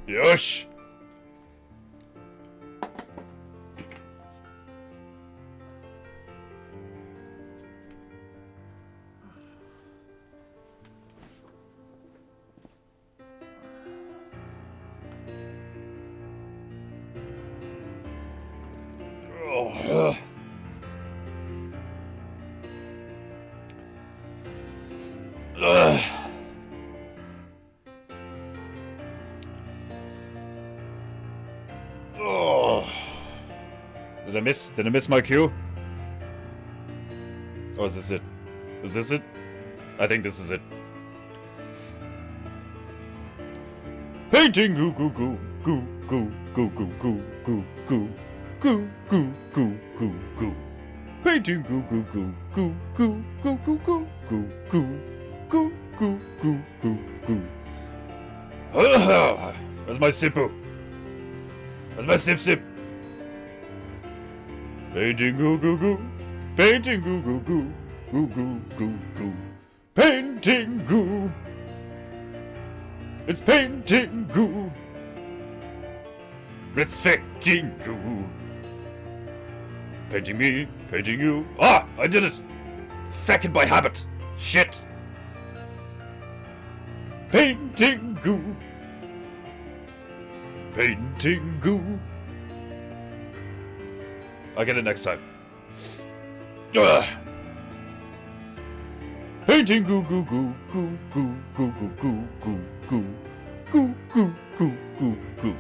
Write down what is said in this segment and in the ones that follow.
Yosh. Oh. Oh. Did I miss my cue? Oh, is this it? Is this it? I think this is it. Painting goo goo goo goo goo goo goo goo goo goo goo goo goo goo goo. Painting goo goo goo goo goo goo goo goo goo goo goo goo goo goo goo. Where's my sippo? Where's my sip sip? Painting goo goo goo. Painting goo goo goo goo goo goo goo. Painting goo. It's painting goo. It's fucking goo. Painting me, painting you. Ah, I did it. Feckin' by habit. Shit. Painting goo. Painting goo. I'll get it next time. Ugh. Painting goo goo goo goo goo goo goo goo goo goo goo goo goo goo.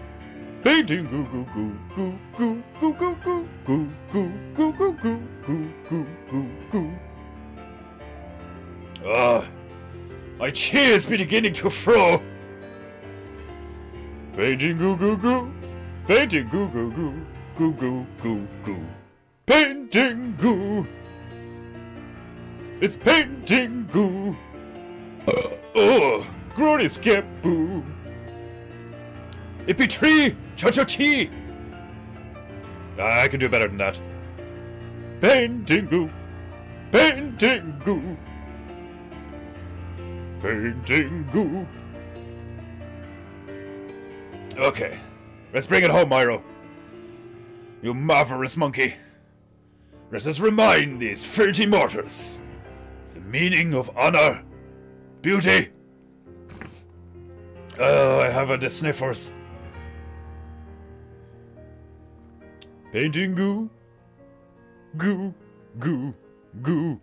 Painting goo goo goo goo goo goo goo goo goo goo goo goo goo goo goo goo. My chi is beginning to fro. Painting goo goo goo. Painting goo goo goo goo goo goo goo. Painting goo. It's painting goo. Oh, glorious get boo. It be tree, cha-cha-chi. I can do better than that. Painting goo. Painting goo. Painting goo. Okay, let's bring it home, Myro. You marvelous monkey. Let us remind these filthy mortals the meaning of honor, beauty. Oh, I have the sniffers. Painting goo. Goo, goo, goo.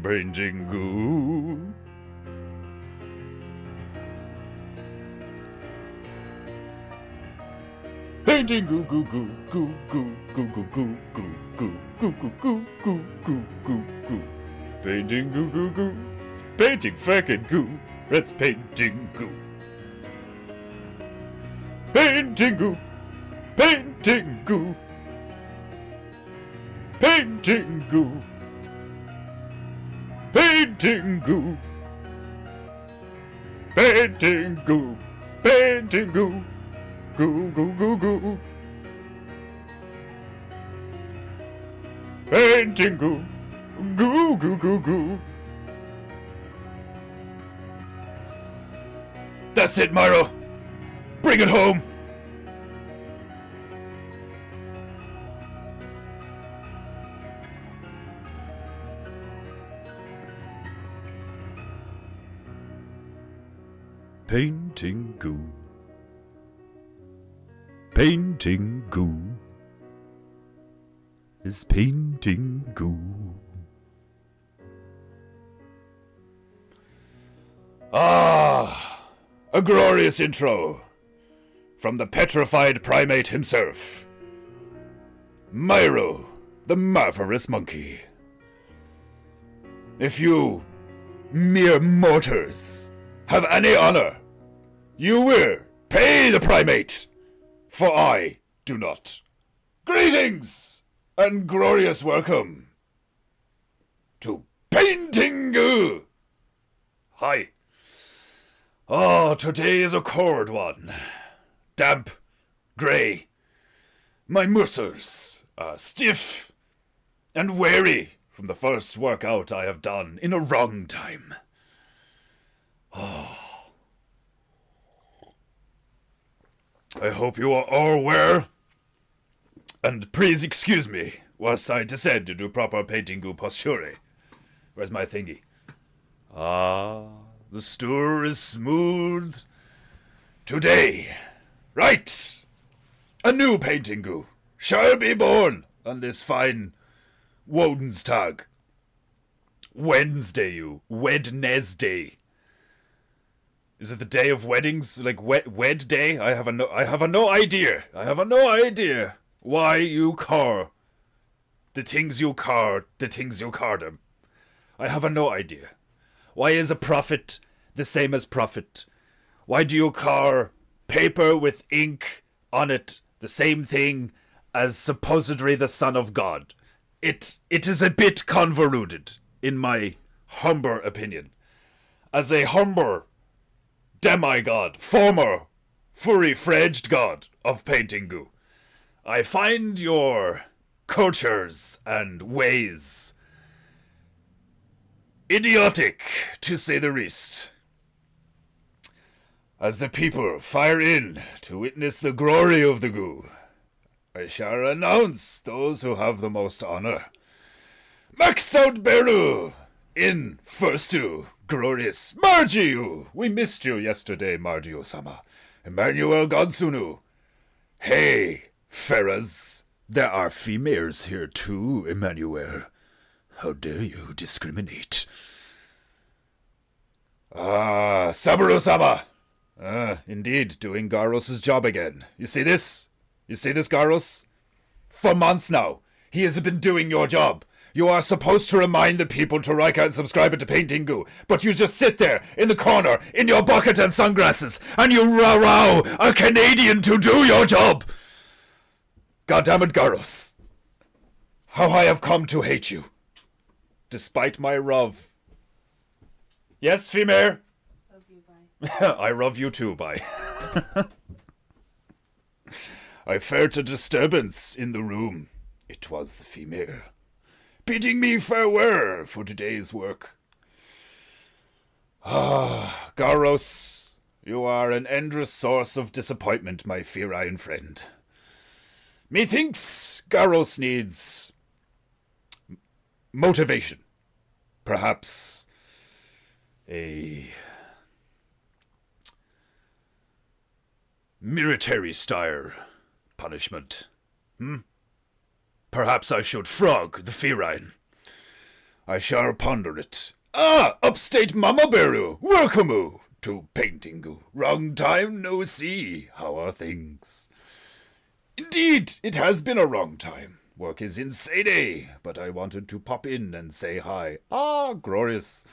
Painting goo. Painting goo goo goo goo goo goo goo goo goo goo goo goo goo goo goo goo. Painting goo goo goo. It's painting fucking goo. It's painting goo. Painting goo. Painting goo. Painting goo. Painting goo. Painting goo. Painting goo. Goo goo goo goo. Painting goo. Goo goo goo goo. That's it, Myro. Bring it home. Painting goo. Painting goo is painting goo. Ah, a glorious intro from the petrified primate himself, Myro, the marvelous monkey. If you, mere mortals, have any honor, you will pay the primate. For I do not. Greetings and glorious welcome to Paintingu. Hi. Oh, today is a cold one. Damp, grey. My muscles are stiff and weary from the first workout I have done in a long time. I hope you are all well. And please excuse me whilst I descend to do proper PEINTEINGU posture. Where's my thingy? The stool is smooth. Today, right, a new PEINTEINGU shall be born on this fine Wodenstag. Wednesday. Is it the day of weddings? Like wed day? I have no idea. Why you call the things you call them. I have no idea. Why is a prophet the same as prophet? Why do you call paper with ink on it the same thing as supposedly the Son of God? It is a bit convoluted, in my humble opinion. As a humble demigod, former fully-fledged god of PEINTEINGU, I find your cultures and ways idiotic, to say the least. As the people fire in to witness the glory of the goo, I shall announce those who have the most honor. Maxed out Beru in first two, glorious Margiu. We missed you yesterday, Margiu-sama. Emmanuel Godsunu. Hey, Ferraz. There are females here too, Emmanuel. How dare you discriminate? Saburo-sama. Indeed, doing Garros' job again. You see this? Garros? For months now, he has been doing your job. You are supposed to remind the people to like and subscribe to PEINTEINGU, but you just sit there in the corner in your bucket and sunglasses, and you row a Canadian to do your job. Goddammit, Garros. How I have come to hate you. Despite my love. Yes, female? Love you, bye. I love you too, bye. I felt a disturbance in the room. It was the female, bidding me farewell for today's work. Garros, you are an endless source of disappointment, my feline friend. Methinks Garros needs motivation. Perhaps a military-style punishment. Perhaps I should frog the feline. I shall ponder it. Upstate Mama Beru, welcome to PEINTEINGU. Long time no see. How are things? Indeed, it has been a long time. Work is insane, but I wanted to pop in and say hi. Glorious.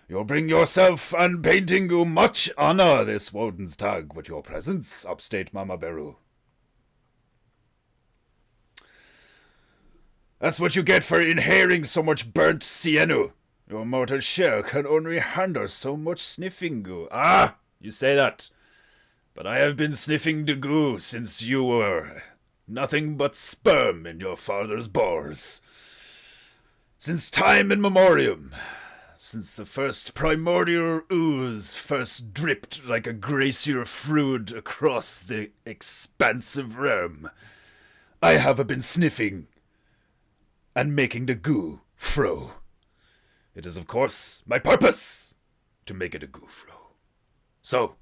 You'll bring yourself and PEINTEINGU much honor this Wodenstag with your presence, upstate Mama Beru. That's what you get for inhaling so much burnt sienna. Your mortal shell can only handle so much sniffing goo. You say that. But I have been sniffing the goo since you were nothing but sperm in your father's balls. Since time immemorial. Since the first primordial ooze first dripped like a glacier fluid across the expansive realm, I have been sniffing and making the goo fro. It is, of course, my purpose to make it a goo fro. So,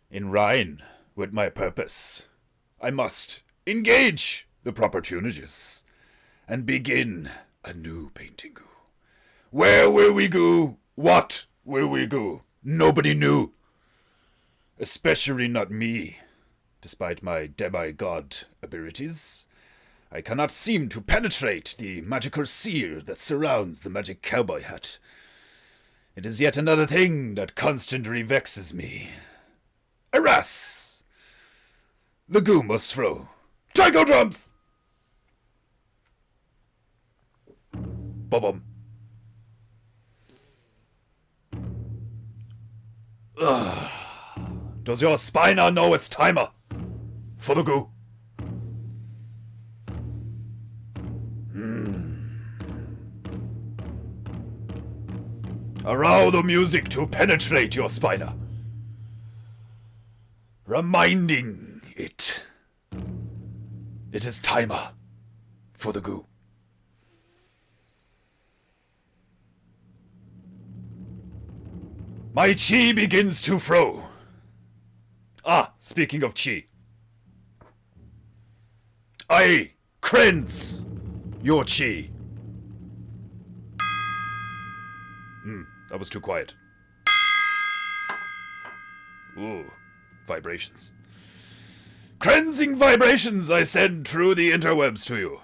in line with my purpose, I must engage the proper tunages and begin a new PEINTEINGU. Where will we go? What will we go? Nobody knew. Especially not me. Despite my demigod abilities, I cannot seem to penetrate the magical seal that surrounds the magic cowboy hat. It is yet another thing that constantly vexes me. Alas! The goo must throw. Trico drums! Bum. Does your spina know its timer for the goo? Allow the music to penetrate your spina, reminding it is timer for the goo. My chi begins to flow. Ah, speaking of chi, I cleanse your chi. That was too quiet. Ooh, vibrations. Cleansing vibrations I send through the interwebs to you.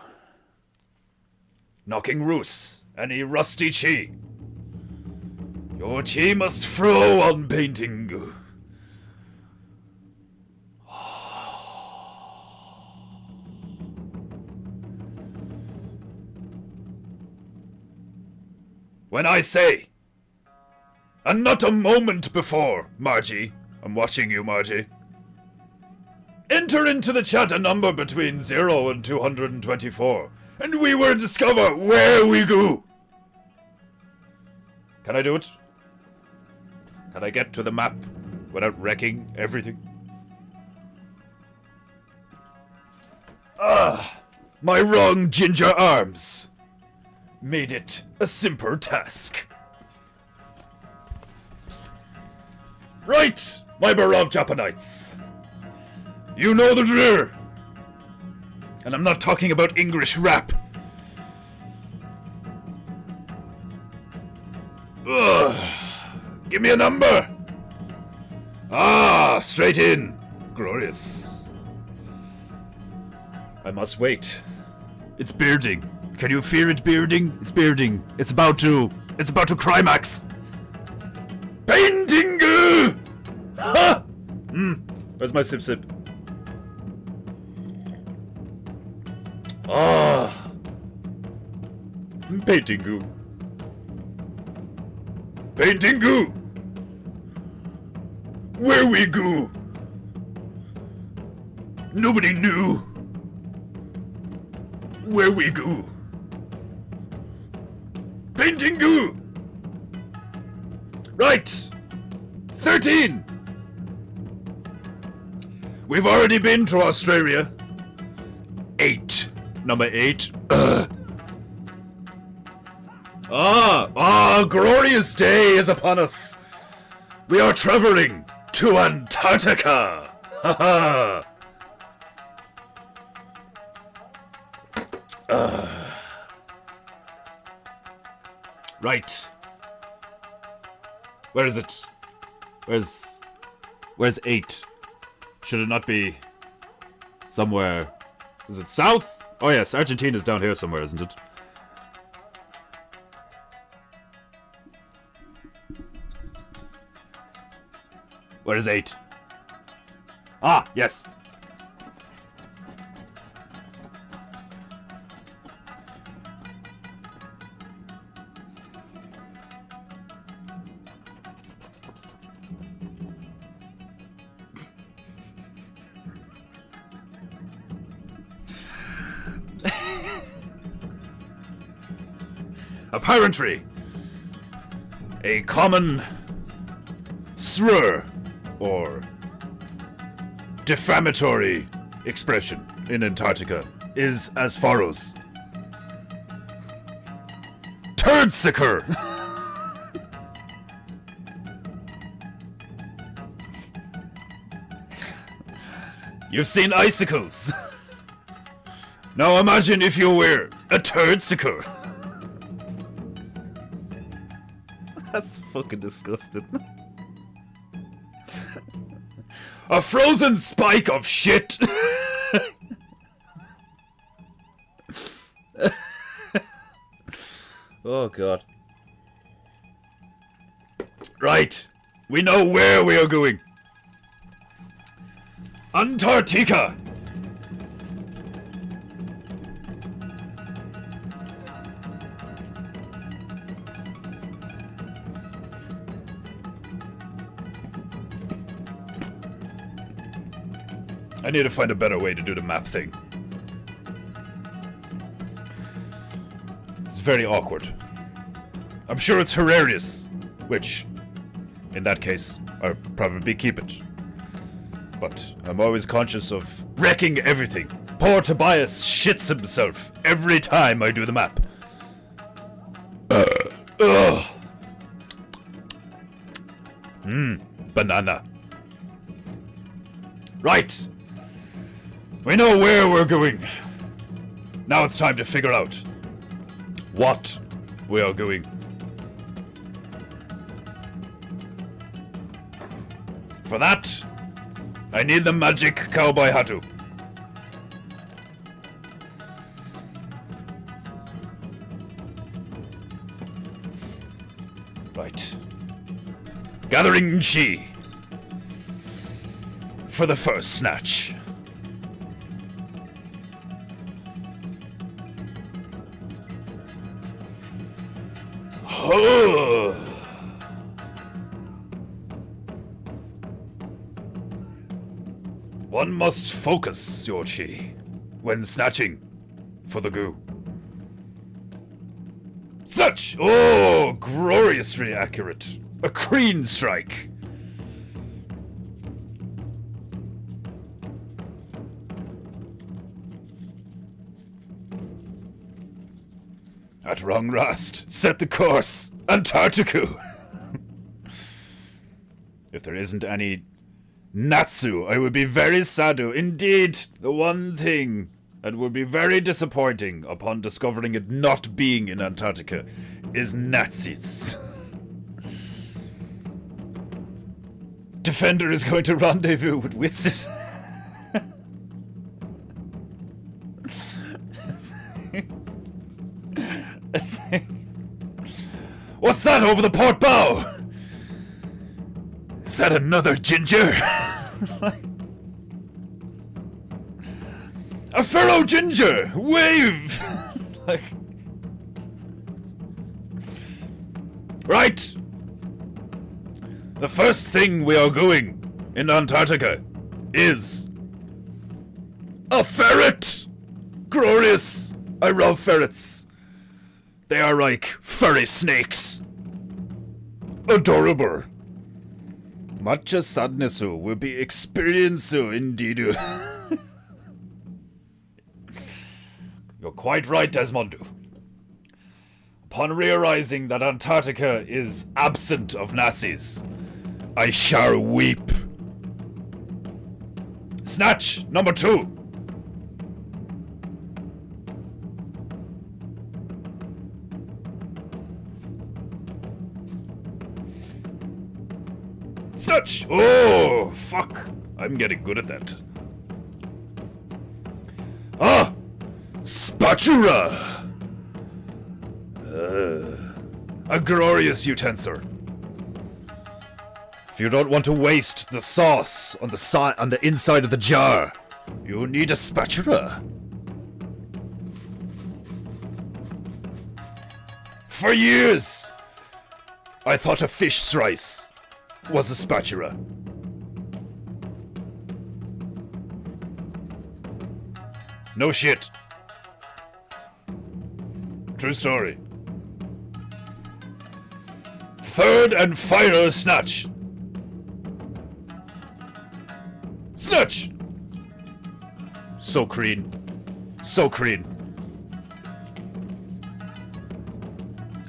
Knocking loose any rusty chi. Your chi must flow on painting. When I say, and not a moment before, Margie, I'm watching you, Margie. Enter into the chat a number between 0 and 224, and we will discover where we go. Can I do it? Can I get to the map without wrecking everything? My wrong ginger arms made it a simple task. Right, my beloved Japanites. You know the drill. And I'm not talking about English rap. Give me a number. Ah, straight in. Glorious. I must wait. It's bearding. Can you fear it bearding? It's bearding. It's about to climax. PEINTEINGU! Ha! Where's my sip sip? Ah. PEINTEINGU. PEINTEINGU! Where we go? Nobody knew. Where we go? PEINTEINGU! Right! 13! We've already been to Australia. 8. Number 8. Glorious day is upon us. We are traveling to Antarctica. Haha. Right. Where is it? Where's 8? Should it not be somewhere? Is it south? Oh yes, Argentina's down here somewhere, isn't it? Where is 8? Ah, yes. Apparently, a common slur or defamatory expression in Antarctica is as follows. Turdsicker! You've seen icicles. Now imagine if you were a turdsicker. That's fucking disgusting. A frozen spike of shit. Oh god. Right. We know where we are going. Antarctica. I need to find a better way to do the map thing. It's very awkward. I'm sure it's hilarious which, in that case, I'll probably keep it. But I'm always conscious of wrecking everything. Poor Tobias shits himself every time I do the map. Banana. Right. We know where we're going. Now it's time to figure out what we are going. For that, I need the magic cowboy hatu. Right. Gathering chi for the first snatch. Oh. One must focus your chi when snatching for the goo. Such! Oh, gloriously accurate. A crane strike. At wrong rast, set the course. Antarctica. If there isn't any Natsu, I would be very sadu. Indeed, the one thing that would be very disappointing upon discovering it not being in Antarctica is Nazis. Defender is going to rendezvous with Witsit. What's that over the port bow? Is that another ginger? A fellow ginger! Wave! Right! The first thing we are going in Antarctica is a ferret! Glorious! I love ferrets. They are like furry snakes. Adorable. Much sadness will be experienced indeed. You're quite right, Desmond. Upon realizing that Antarctica is absent of Nazis, I shall weep. Snatch number 2. Snatch! Oh, fuck. I'm getting good at that. Ah! Spatula! A glorious utensil. If you don't want to waste the sauce on the inside of the jar, you need a spatula. For years, I thought a fish slice was a spatula. No shit. True story. Third and final snatch. Snatch! So clean. So clean.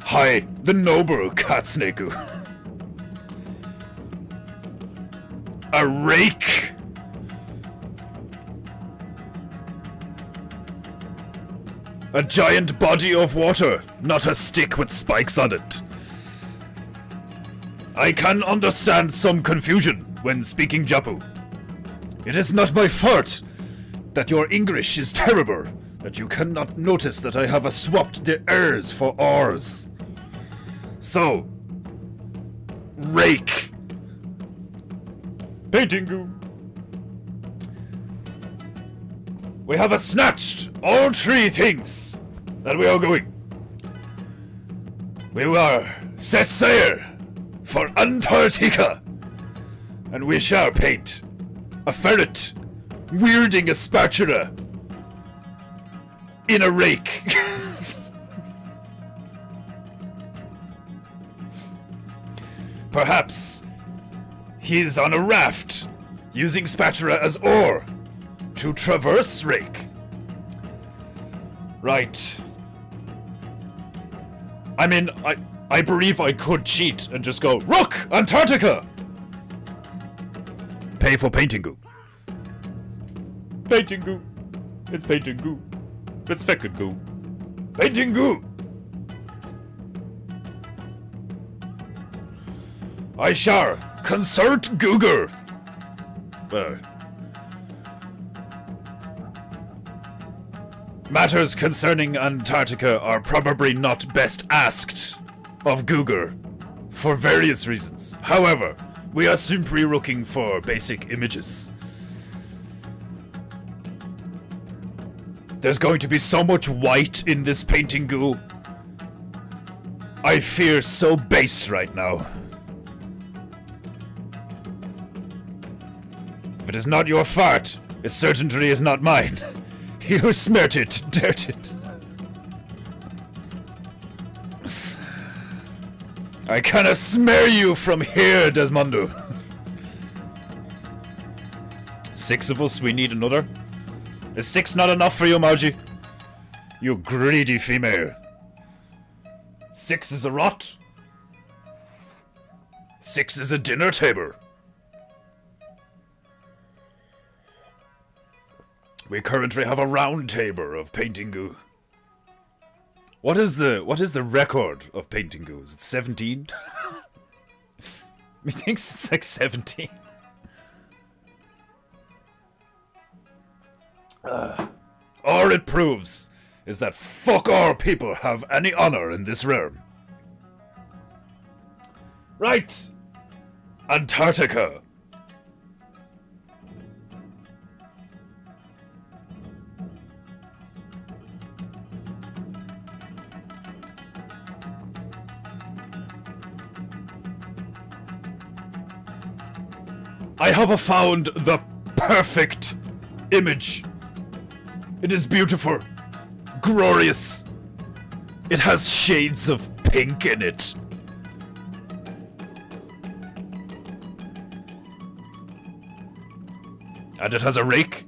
Hi, the noble Katsneku. A rake? A giant body of water, not a stick with spikes on it. I can understand some confusion when speaking Japu. It is not my fault that your English is terrible, that you cannot notice that I have swapped the ers for ors. So, rake. PEINTEINGU. We have snatched all 3 things that we are going. We will set sail for Antarctica, and we shall paint a ferret wielding a spatula in a rake. Perhaps he's on a raft, using spatula as oar to traverse Rake. Right. I mean, I believe I could cheat and just go, Rook! Antarctica! Pay for PEINTEINGU. PEINTEINGU. It's PEINTEINGU. It's feckin' goo. PEINTEINGU! I shall consult Google. Matters concerning Antarctica are probably not best asked of Google for various reasons. However, we are simply looking for basic images. There's going to be so much white in this PEINTEINGU. I fear so base right now. If it is not your fart, it certainly is not mine. You smeared it, dirt it. I kinda smear you from here, Desmondo. 6 of us, we need another. Is 6 not enough for you, Margie? You greedy female. 6 is a rot. 6 is a dinner table. We currently have a round table of PEINTEINGU. What is the record of PEINTEINGU? Is it 17? Methinks it's like 17. All it proves is that fuck all people have any honor in this realm. Right! Antarctica. I have found the perfect image. It is beautiful, glorious. It has shades of pink in it. And it has a rake.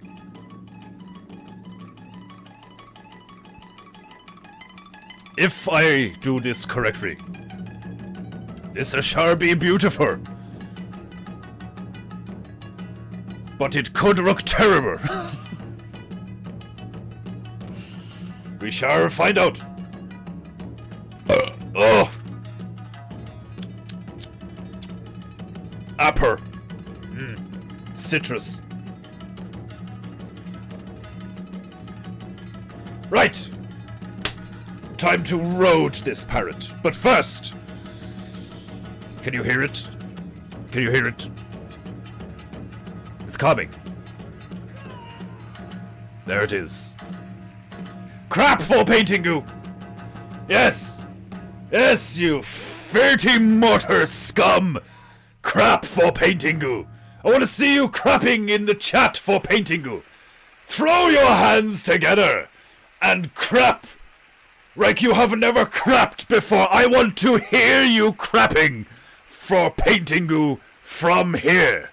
If I do this correctly, this shall be beautiful. But it could look terrible. We shall find out. Oh. Apple. Citrus. Right. Time to road this parrot. But first, can you hear it? Can you hear it? It's coming. There it is. Crap for PEINTEINGU! Yes! Yes, you filthy mortar scum! Crap for PEINTEINGU! I want to see you crapping in the chat for PEINTEINGU! Throw your hands together and crap like you have never crapped before. I want to hear you crapping for PEINTEINGU from here.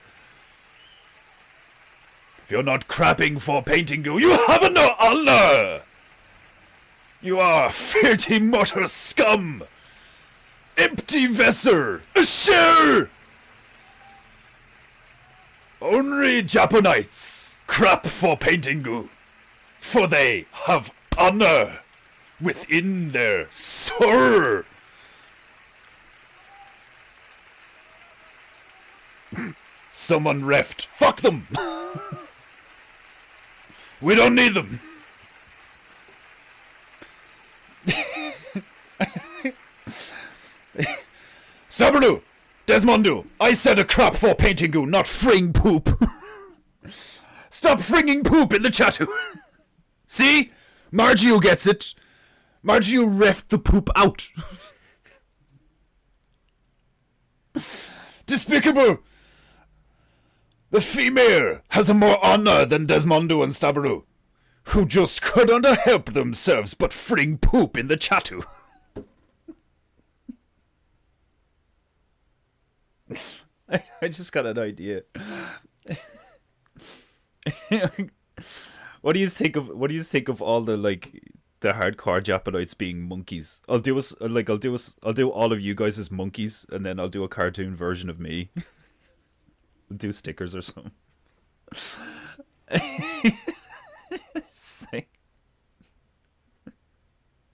If you're not crapping for PEINTEINGU, you have no honor! You are filthy mortar scum! Empty vessel! A shell! Only Japanites crap for PEINTEINGU, for they have honor within their soul! Someone reft. Fuck them! We don't need them. Sabaru! Desmondo! I said a crap for PEINTEINGU, not fring poop. Stop fringing poop in the chat. See? Margiu gets it. Margiu reft the poop out. Despicable! The female has a more honor than Desmondo and Stabaru, who just couldn't help themselves but fring poop in the chatu. I just got an idea. What do you think of all the the hardcore Japanoids being monkeys? I'll do all of you guys as monkeys, and then I'll do a cartoon version of me. I'll do stickers or something.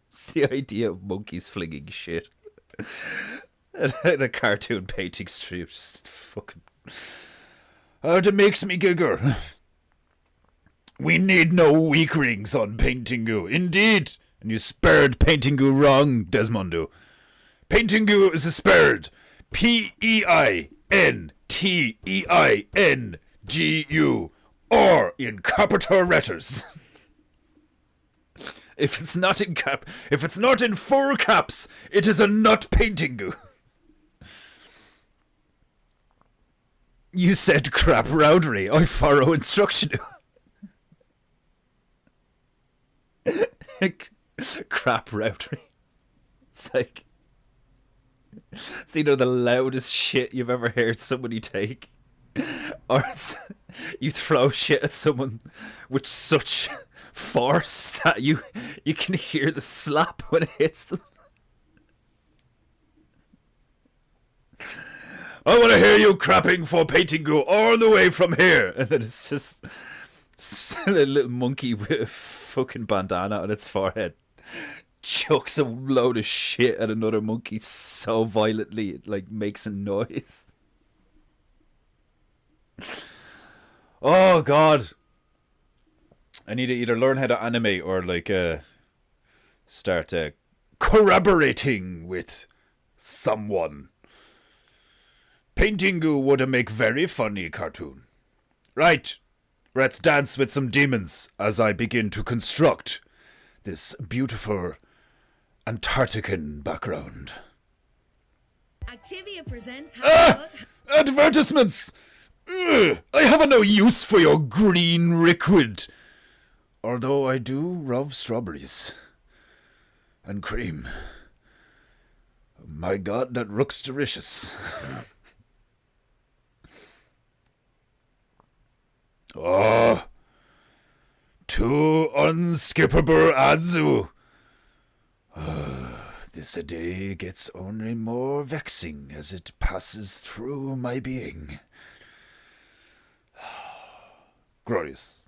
It's the idea of monkeys flinging shit. And a cartoon painting strip, just fucking. Oh, that makes me giggle. We need no weak rings on Paintingu. Indeed, and you spelled Paintingu wrong, Desmondo. Paintingu is spelled P-E-I-N-T-E-I-N-G-U, or in capital letters. If it's not in full caps, it is a not Paintingu. You said crap rowdery. I follow instruction. Crap rowdery. It's like, it's either the loudest shit you've ever heard somebody take, or it's you throw shit at someone with such force that you can hear the slap when it hits them. I want to hear you crapping for Paintingu all the way from here. And then it's just a little monkey with a fucking bandana on its forehead chucks a load of shit at another monkey so violently it like makes a noise. Oh god. I need to either learn how to animate or start collaborating with someone. Paintingu would make very funny cartoon. Right, let's dance with some demons as I begin to construct this beautiful Antarctican background. Activia presents how advertisements! Ugh, I have no use for your green liquid. Although I do love strawberries. And cream. My god, that looks delicious. Oh, too unskippable Adzu. This day gets only more vexing as it passes through my being. Glorious.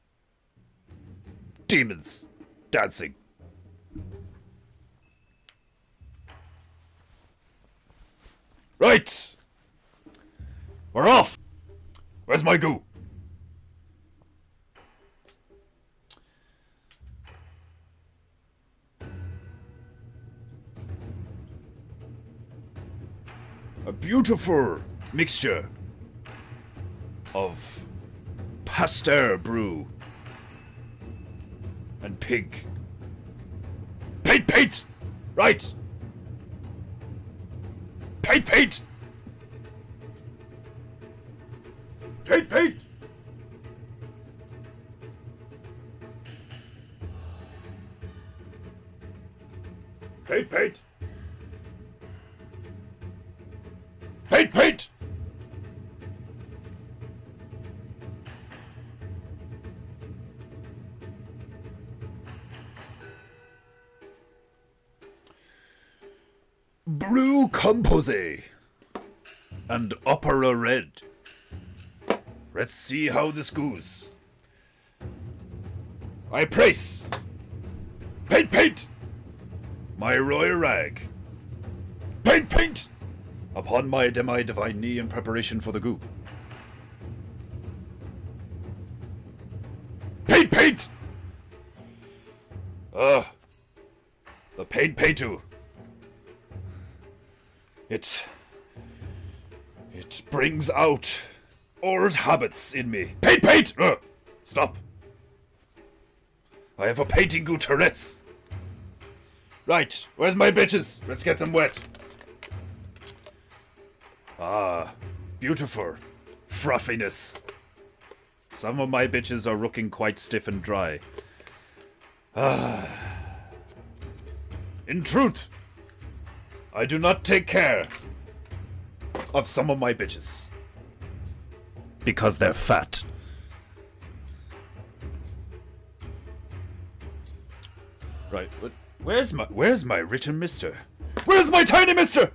Demons dancing. Right. We're off. Where's my goo? A beautiful mixture of Pasteur brew and pig. Paint! Right! Paint! Paint! Paint! Paint! Blue compose and opera red. Let's see how this goes. I praise. Paint! My royal rag. Paint! Upon my divine knee in preparation for the goo. Paint! The paintu. It brings out old habits in me. Paint! Stop. I have a painting goo Tourette's. Right, where's my bitches? Let's get them wet. Ah, beautiful fruffiness. Some of my bitches are looking quite stiff and dry. In truth, I do not take care of some of my bitches. Because they're fat. Right, where's my written mister? Where's my tiny mister?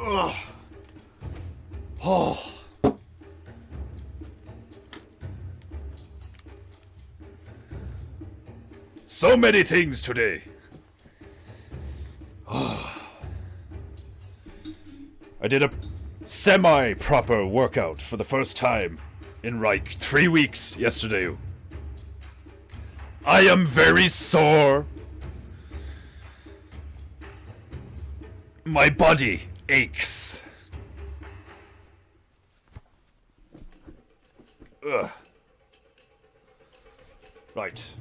Ugh. Oh. So many things today. I did a semi-proper workout for the first time in like 3 weeks yesterday. I am very sore. My body aches. Ugh. Right.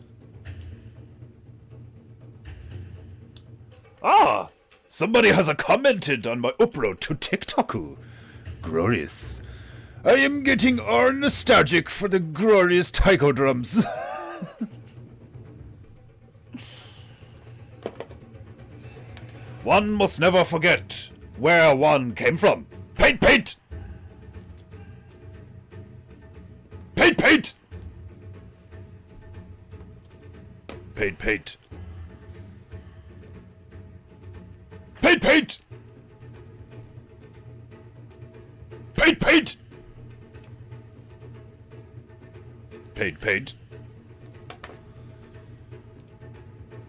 Ah! Somebody has commented on my upload to TikTok. Glorious. I am getting all nostalgic for the glorious taiko drums. One must never forget where one came from. Paint, paint! Paint, paint! Paint, paint. Paint, paint! Paint, paint! Paint, paint.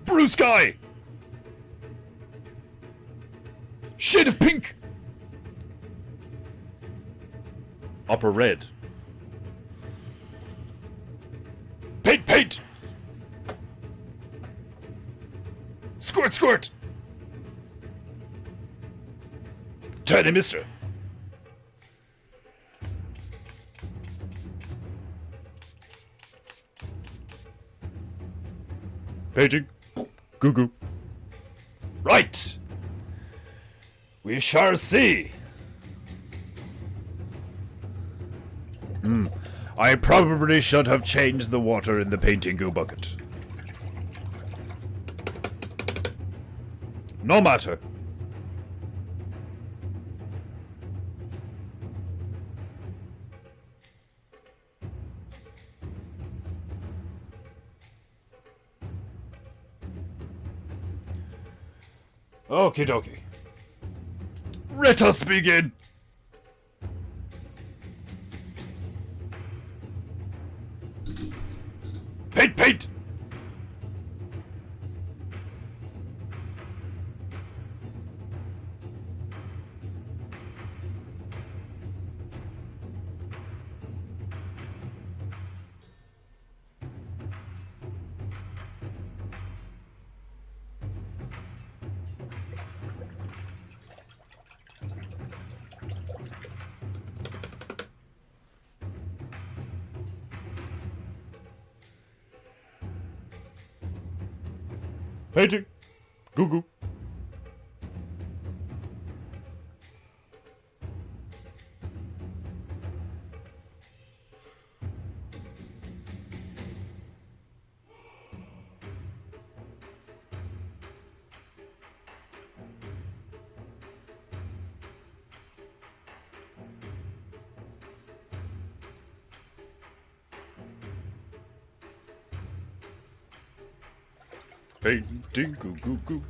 Blue sky! Shade of pink! Upper red. Paint, paint! Squirt, squirt! Tiny mister. Painting. Goo goo. Right. We shall see. I probably should have changed the water in the painting goo bucket. No matter. Okie dokie. Let us begin. Paint, paint. Painting. Goo goo. Painting goo goo goo.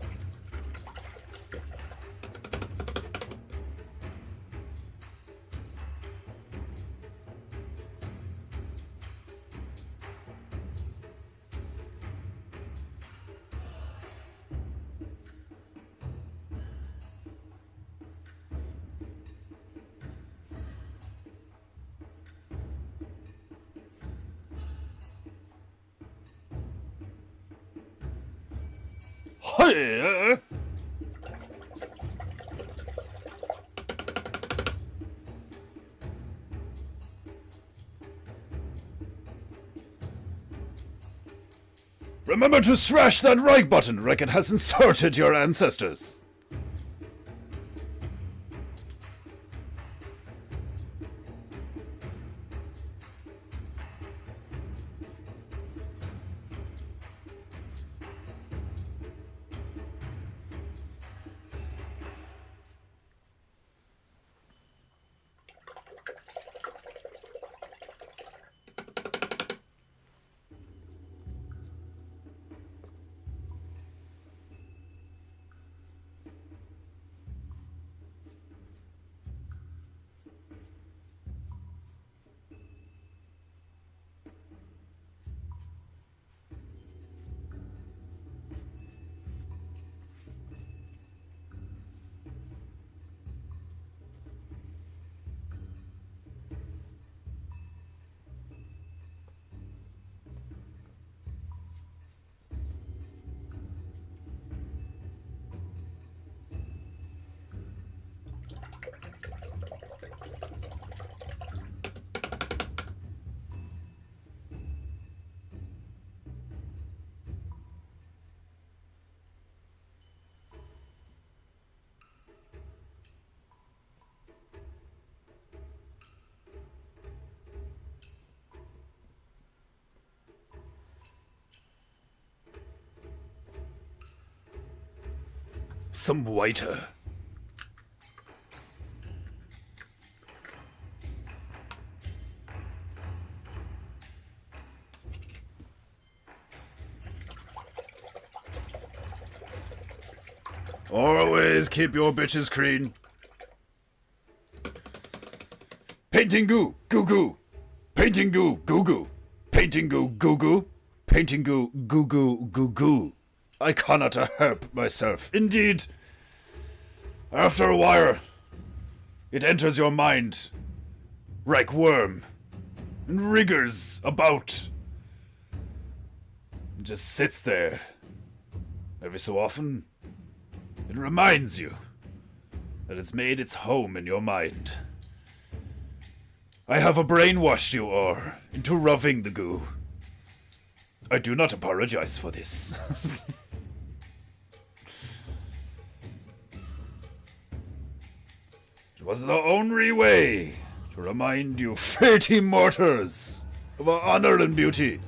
Hey! Remember to smash that right button like it has insulted your ancestors. some whiter. Always keep your bitches clean. Painting goo, goo goo. Painting goo, goo goo. Painting goo, goo goo. Painting goo, goo goo, goo goo. I cannot help myself. Indeed. After a while, it enters your mind like worm and wriggles about. It just sits there. Every so often, it reminds you that it's made its home in your mind. I have brainwashed you all into roughing the goo. I do not apologize for this. It was the only way to remind you filthy mortals of our honor and beauty.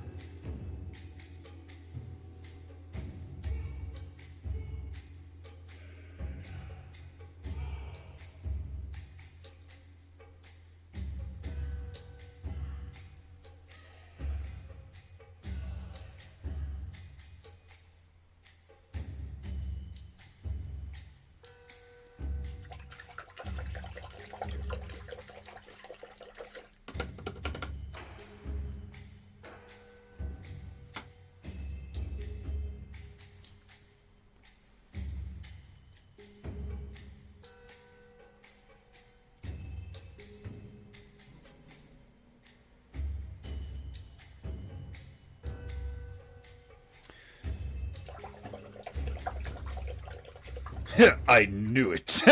I knew it.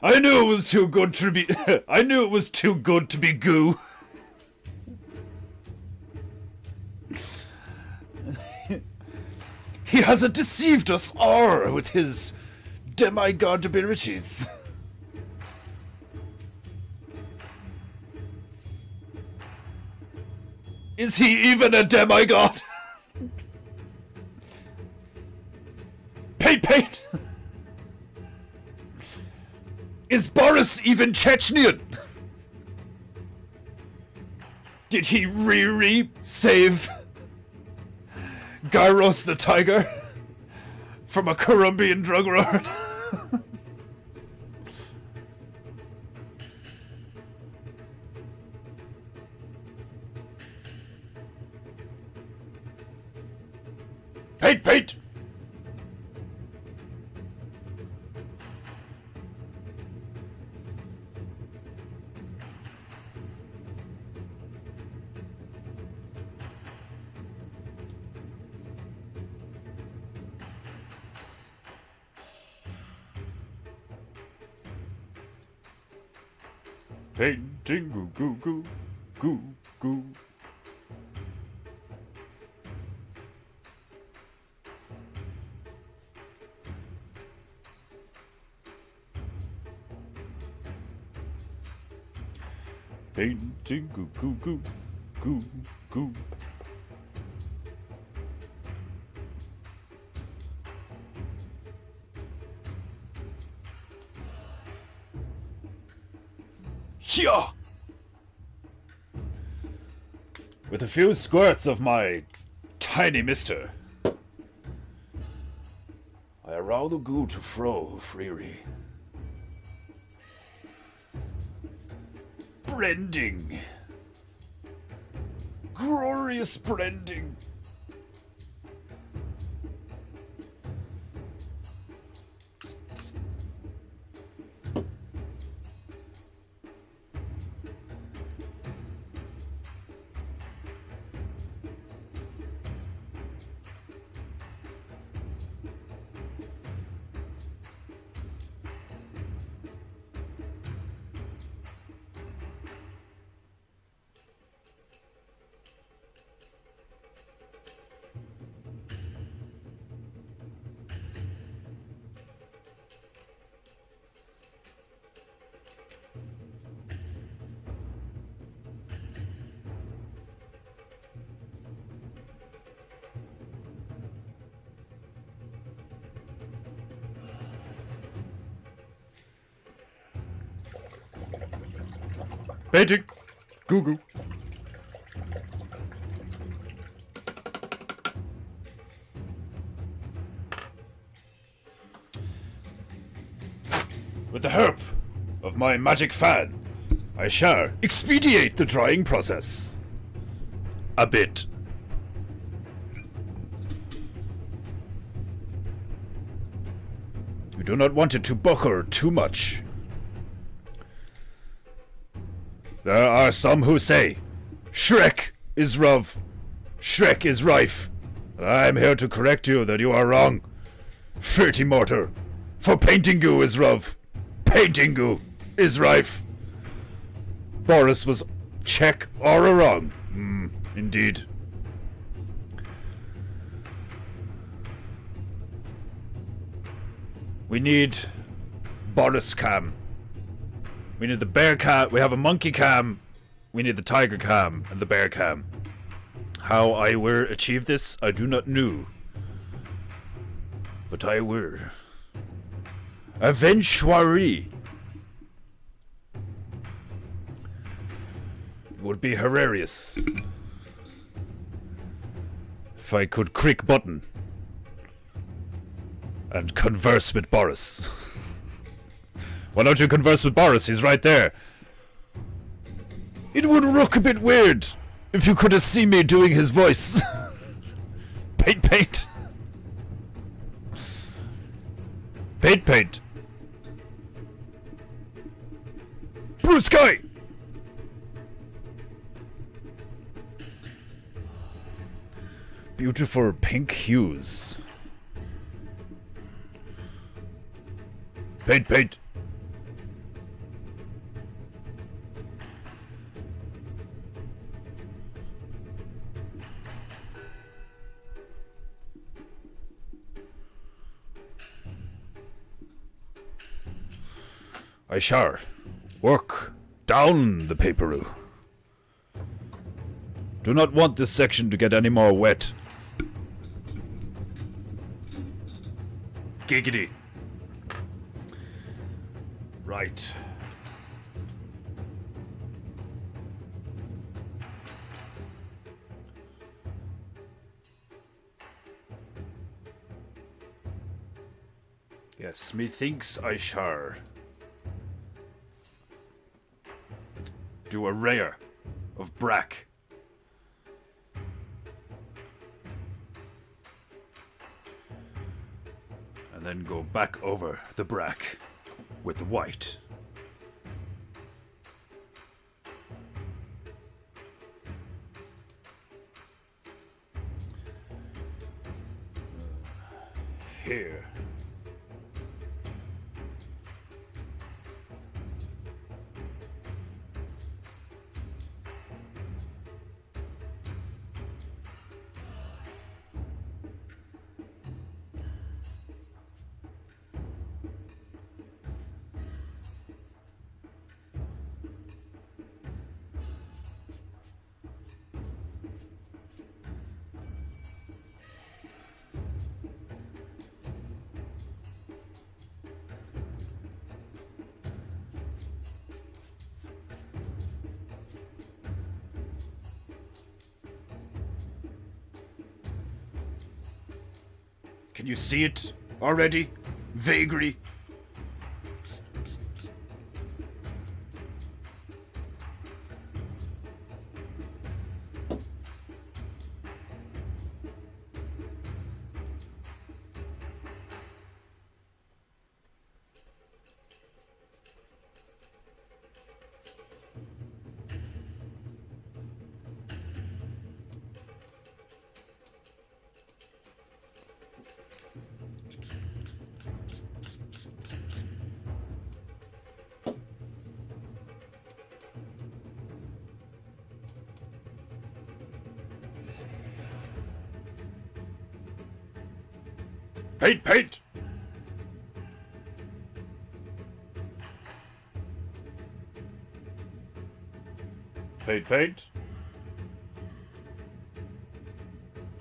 I knew it was too good to be. I knew it was too good to be goo. He has deceived us all with his demigod abilities. Is he even a demigod? Paint! Is Boris even Chechnyan? Did he save Gyros the tiger from a Colombian drug lord? Paint! Painting goo goo goo goo goo. Painting goo goo goo goo goo. Here! With a few squirts of my tiny mister, I allow the goo to flow freely. Blending. Glorious blending. Painting. Goo goo. With the help of my magic fan, I shall expedite the drying process. A bit. You do not want it to buckle too much. There are some who say, Shrek is rough, Shrek is rife. I am here to correct you that you are wrong. Filthy mortar, for PEINTEINGU is rough, PEINTEINGU is rife. Boris was check or a wrong. Indeed. We need Boris cam. We need the bear cam. We have a monkey cam. We need the tiger cam and the bear cam. How I will achieve this, I do not know. But I will. Eventually. It would be hilarious if I could click button and converse with Boris. Why don't you converse with Boris? He's right there. It would look a bit weird if you could have seen me doing his voice. Paint, paint. Paint, paint. Blue sky. Beautiful pink hues. Paint, paint. I shall work down the paperoo. Do not want this section to get any more wet. Giggity. Right. Yes, methinks I shall do a rare of brack. And then go back over the brack with the white. Here. Can you see it already? Vaguely? Paint, paint! Paint, paint.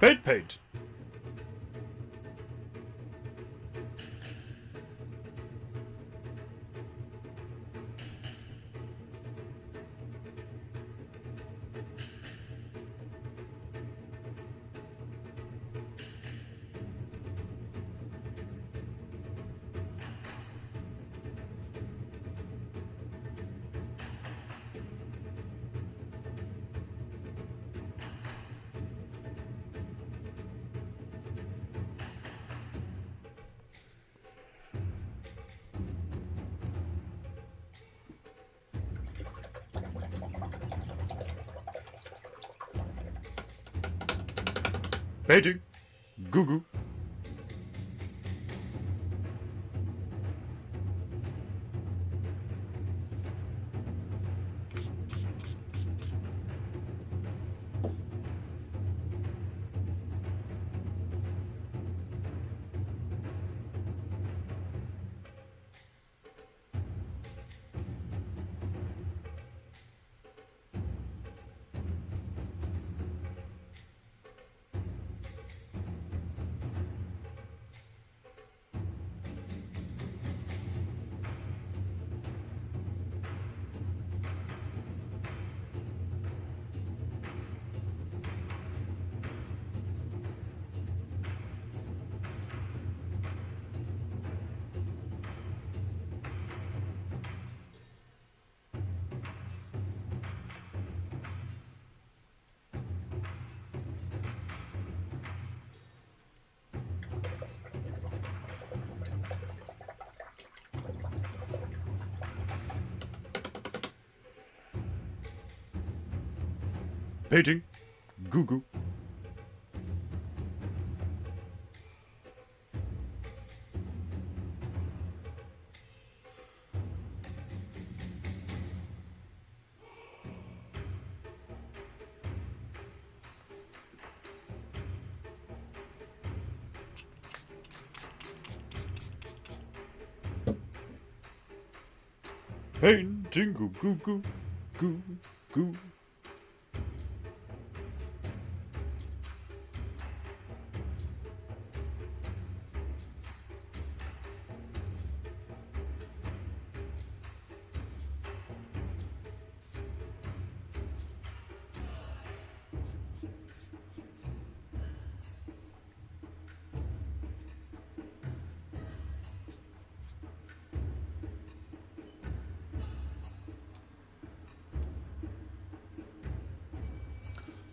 Paint, paint. Painting. Goo goo. Painting. Goo goo. Painting. Goo goo goo. Goo goo.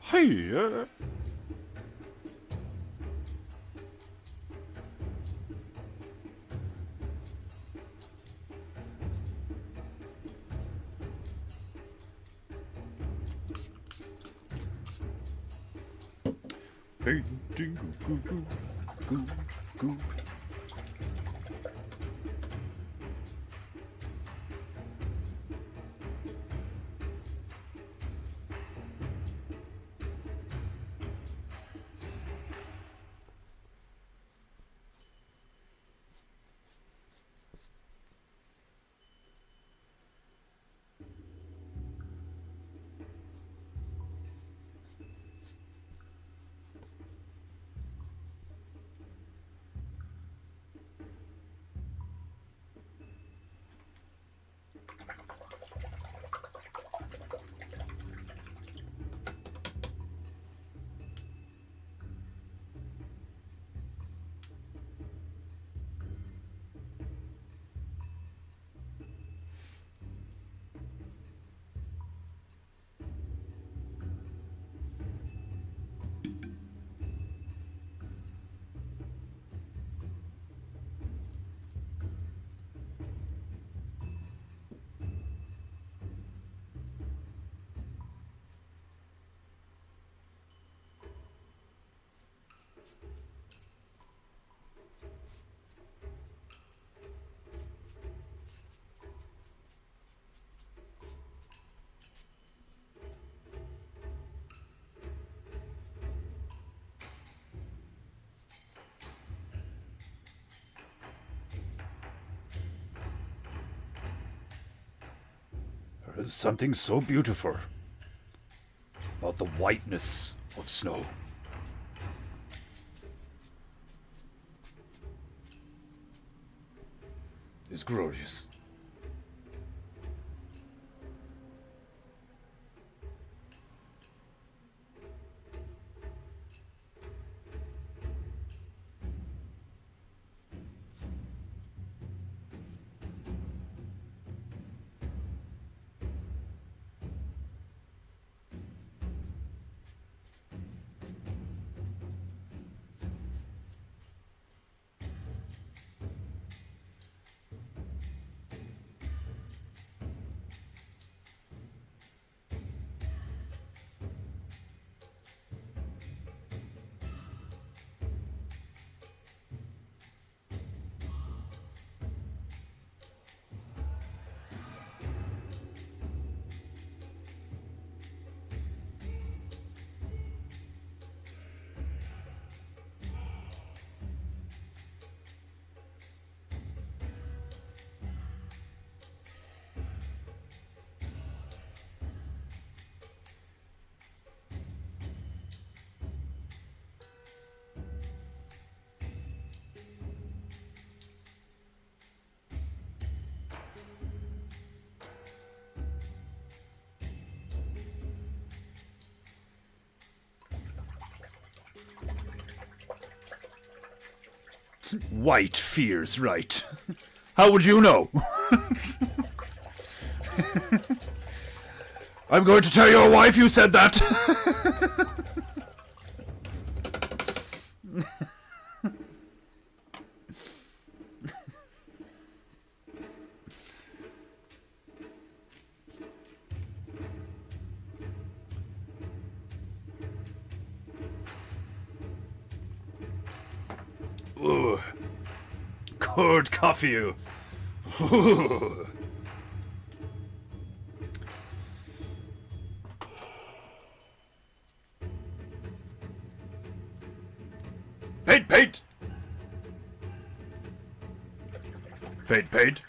Hey, painting. Goo goo goo. Goo goo. There is something so beautiful about the whiteness of snow. It's glorious. White fears right. How would you know? I'm going to tell your wife you said that. Ooh. Cold coffee. Ooh. Paint, paint! Paint, paint.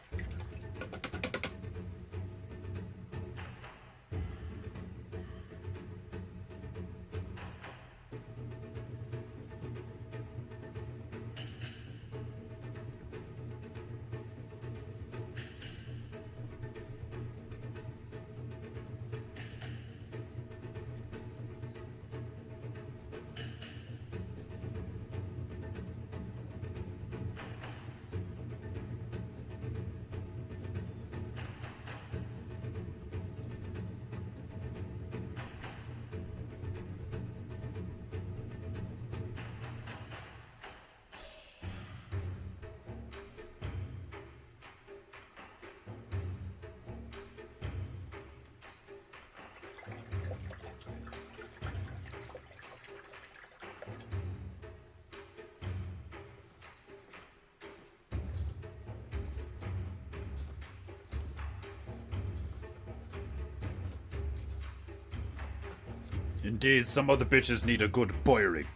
Indeed, some other bitches need a good boyering.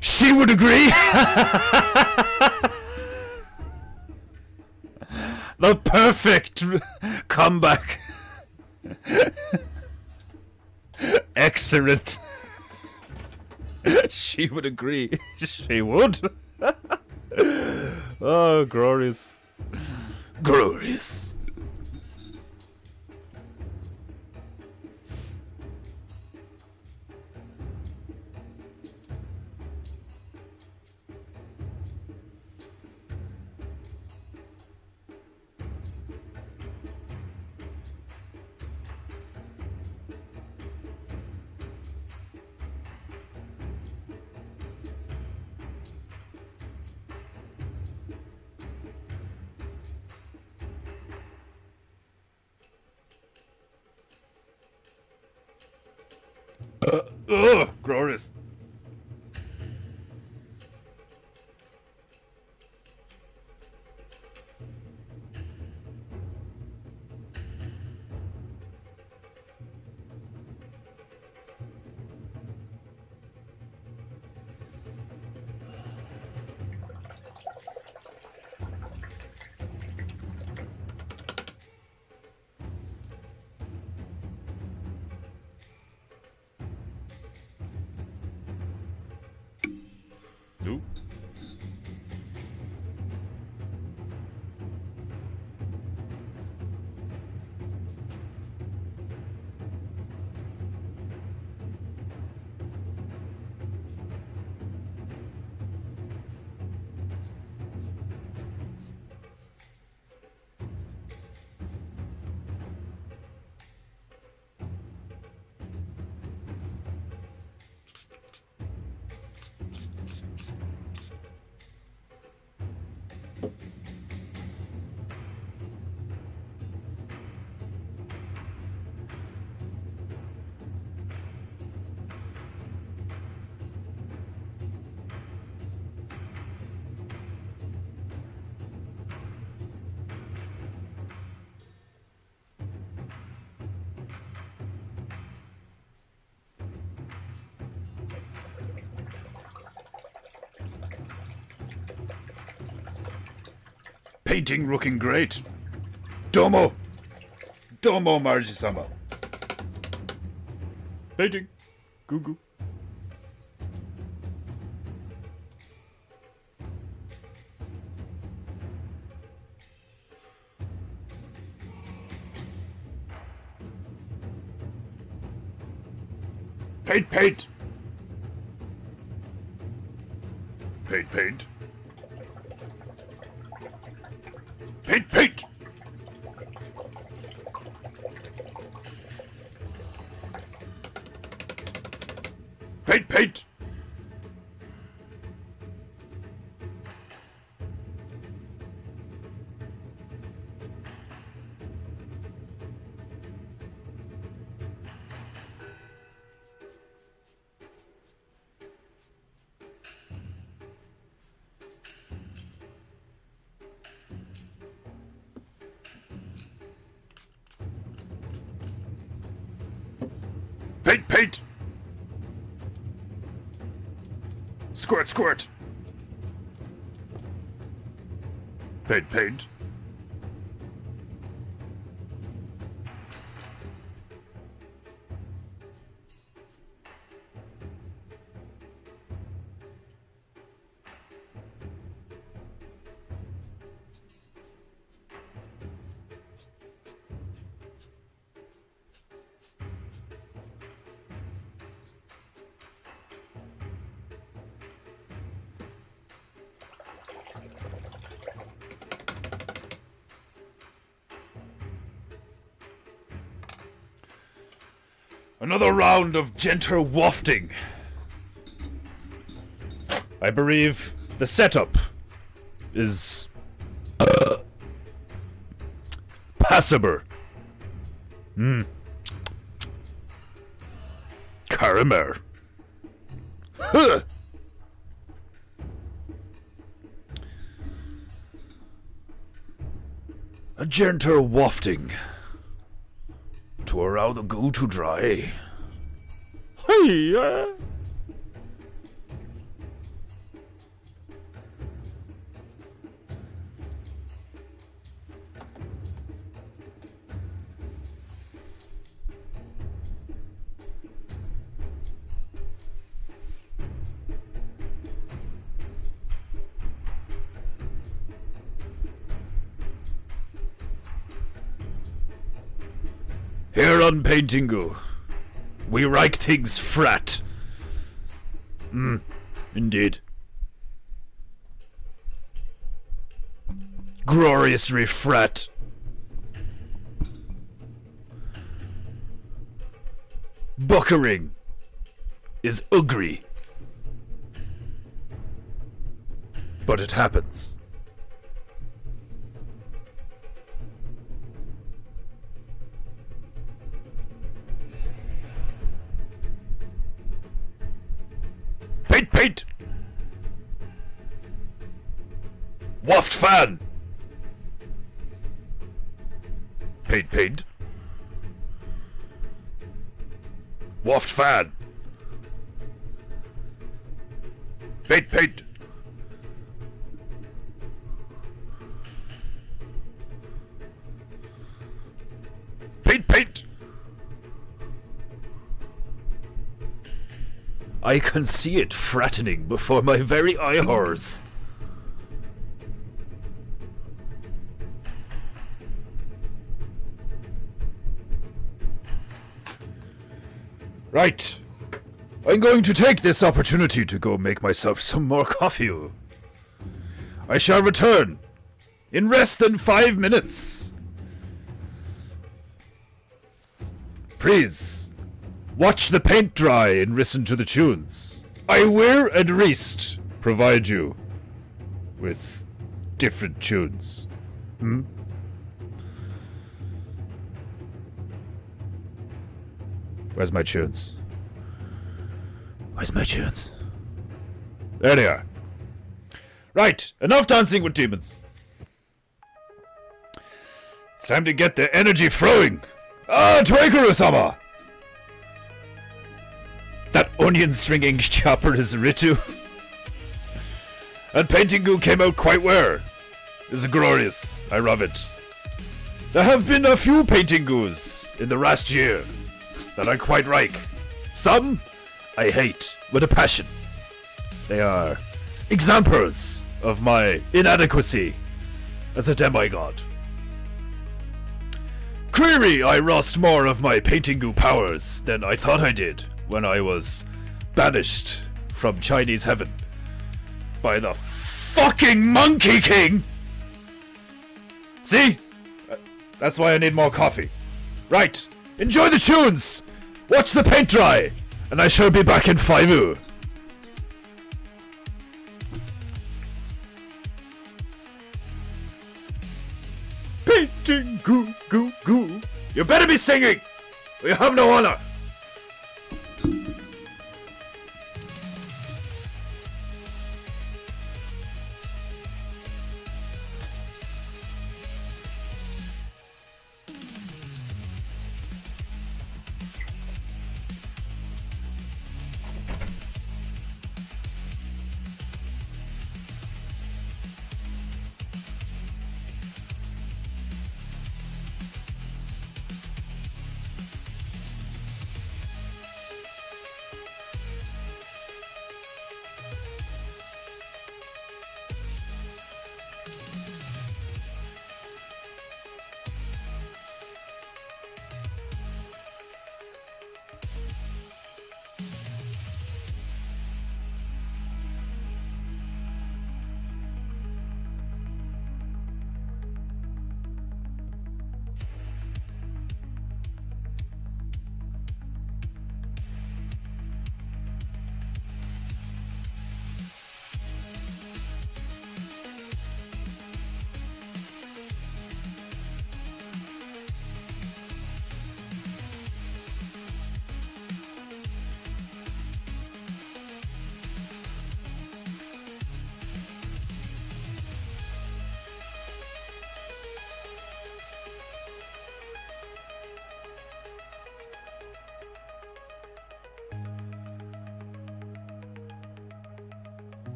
She would agree! The perfect comeback. Excellent. She would agree. She would. Oh, glorious. Glorious. Ugh, glorious. Ooh. Painting looking great. Domo. Domo, Marji-sama. Painting. Goo goo. Paint, paint. Paint, paint. Paint, paint! Paint, paint! Paint, paint! Squirt, squirt! Paint, paint. Another round of gentle wafting. I believe the setup is passable. Caramel. Huh. A gentle wafting to allow the goo to dry. Hey, Here on PEINTEINGU, we like things frat. Indeed. Gloriously frat. Buckering is ugly. But it happens. Paint, paint! Waft fan! Paint, paint. Waft fan! Paint, paint! Paint, paint! I can see it frattening before my very eye holes. Right. I'm going to take this opportunity to go make myself some more coffee. I shall return in less than 5 minutes. Please. Watch the paint dry and listen to the tunes. I will at least provide you with different tunes. Where's my tunes? Where's my tunes? There they are. Right, enough dancing with demons. It's time to get the energy flowing. Twaikaru-sama! That onion stringing chopper is Ritu. And PEINTEINGU came out quite well. It's glorious. I love it. There have been a few PEINTEINGUs in the last year that I quite like. Some I hate with a passion. They are examples of my inadequacy as a demigod. Clearly, I lost more of my PEINTEINGU powers than I thought I did when I was banished from Chinese heaven by the fucking Monkey King! See? That's why I need more coffee. Right, enjoy the tunes! Watch the paint dry! And I shall be back in 5. Painting goo goo goo. You better be singing! We have no honor!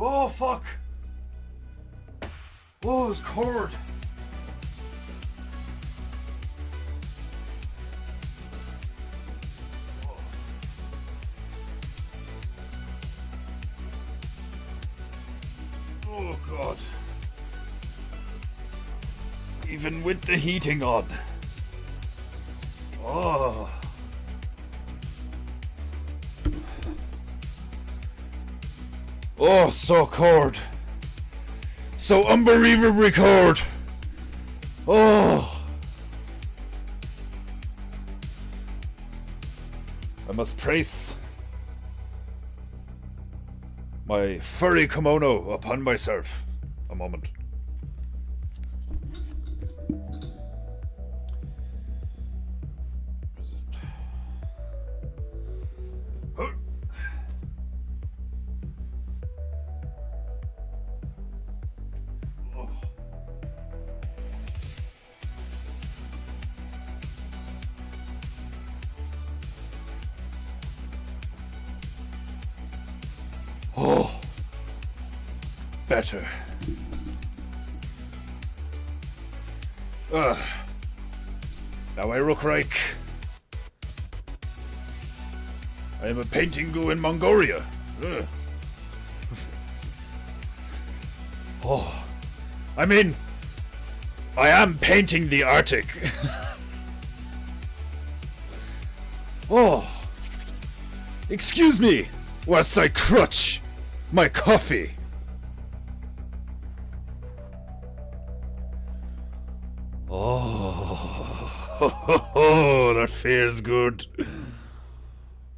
Oh, fuck. Oh, it's cord. Oh, God. Even with the heating on. Oh. Oh, so cold. So unbelievably cold. Oh. I must place my furry kimono upon myself. A moment. Oh, better. Now I look like I am a PEINTEINGU in Mongolia. Oh, I mean, I am painting the Arctic. Oh, excuse me whilst I crutch my coffee. Oh, that feels good.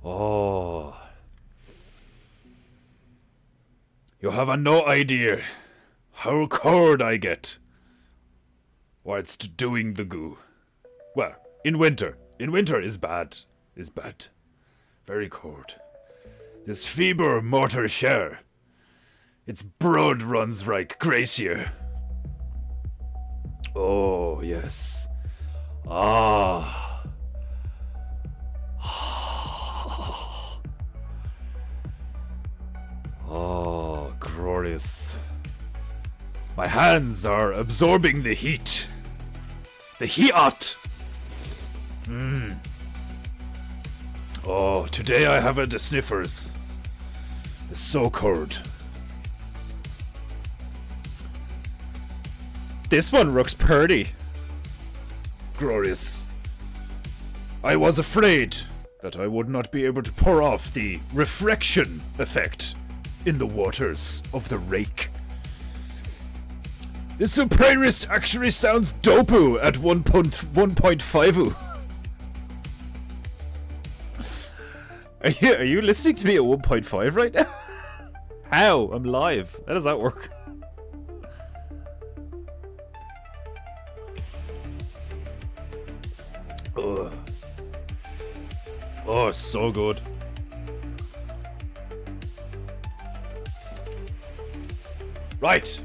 Oh, you have no idea how cold I get whilst doing the goo. Well, in winter. In winter is bad. Is bad. Very cold. This feeble mortar shell. Its blood runs like glacier. Oh, yes. Ah. Oh, glorious. My hands are absorbing the heat. The heat. Oh, today I have the sniffers. It's so cold. This one looks pretty. Glorious. I was afraid that I would not be able to pour off the refraction effect in the waters of the lake. This playlist actually sounds dope at 1.5. Are you listening to me at 1.5 right now? How? I'm live. How does that work? Ugh. Oh, so good. Right.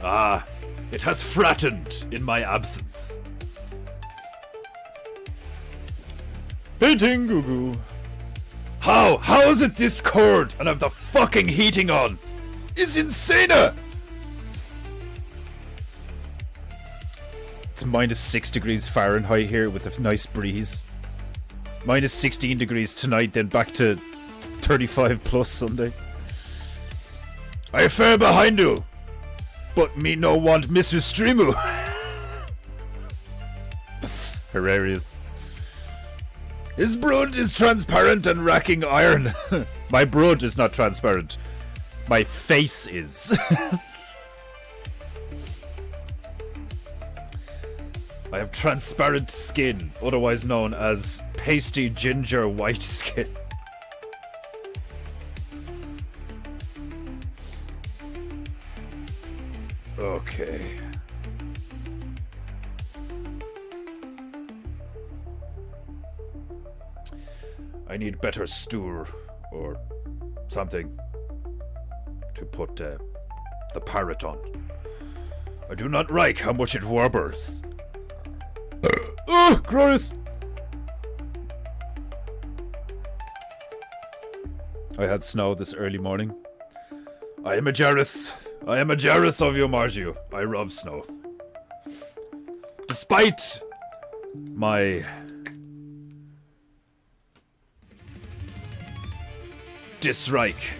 Ah, it has flattened in my absence. PEINTEINGU. How is it this cold and have the fucking heating on? It's insane! It's minus 6 degrees Fahrenheit here with a nice breeze. Minus 16 degrees tonight, then back to 35 plus Sunday. I fell behind you, but me no want miss you streamu. Hilarious. His blood is transparent and racking iron. My blood is not transparent. My face is. I have transparent skin, otherwise known as pasty ginger white skin. Okay. I need better stool or something to put the parrot on. I do not like how much it warbles. Oh, gross! I had snow this early morning. I am a Jarrus. I am a Jarrus of you, Margio. I love snow. Despite my dislike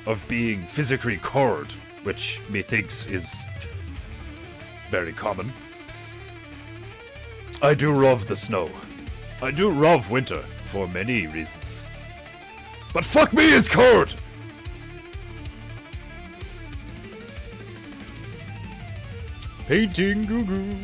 of being physically cold, which methinks is very common, I do love the snow. I do love winter for many reasons. But fuck me, it's cold! Painting goo goo.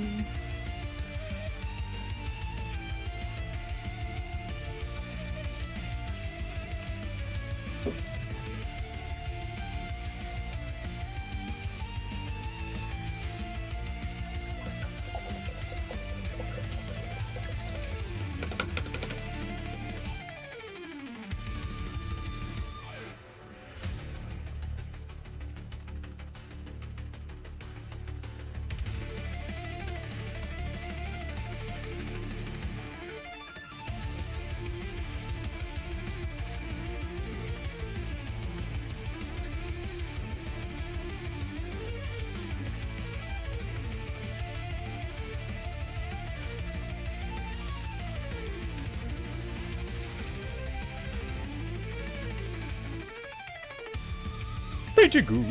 Painting-goo.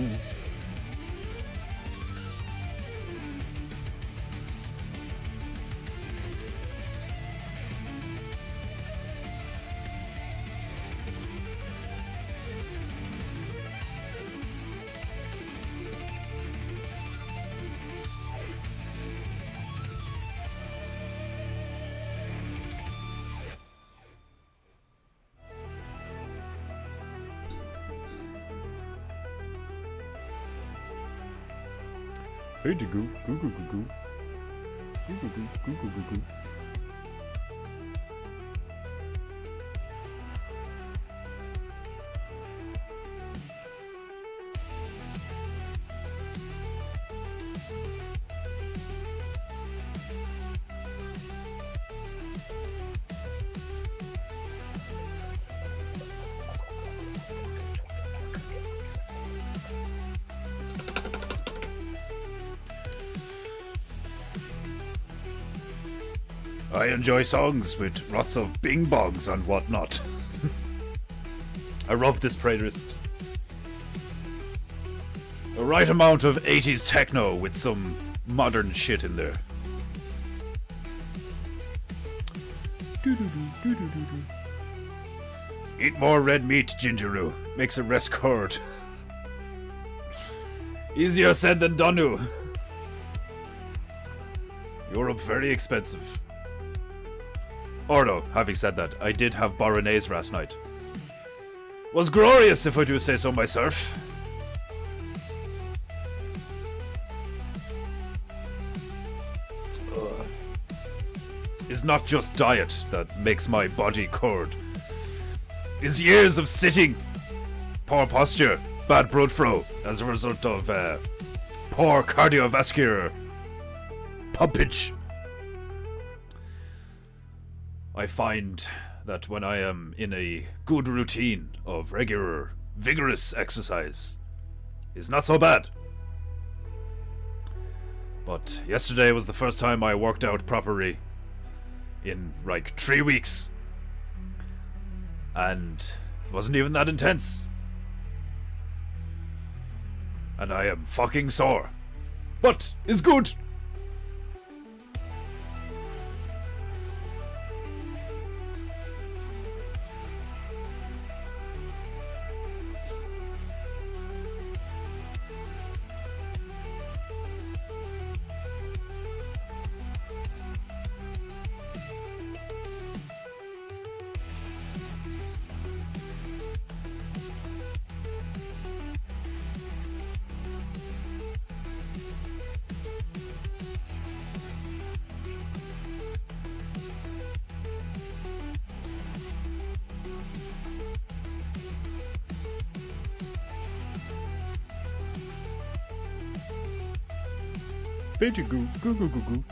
Painting-goo, goo goo goo goo. Goo goo goo, goo goo goo goo. I enjoy songs with lots of bing bongs and whatnot. I love this playlist. The right amount of 80s techno with some modern shit in there. Eat more red meat, Gingeru. Makes a rest cord. Easier said than done. Europe very expensive. Although, having said that, I did have bolognese last night. Was glorious, if I do say so myself. It's not just diet that makes my body cold. It's years of sitting, poor posture, bad blood flow as a result of poor cardiovascular pumpage. I find that when I am in a good routine of regular, vigorous exercise, it's not so bad. But yesterday was the first time I worked out properly in like 3 weeks. And it wasn't even that intense. And I am fucking sore. But it's good. Painting-goo, goo goo goo goo.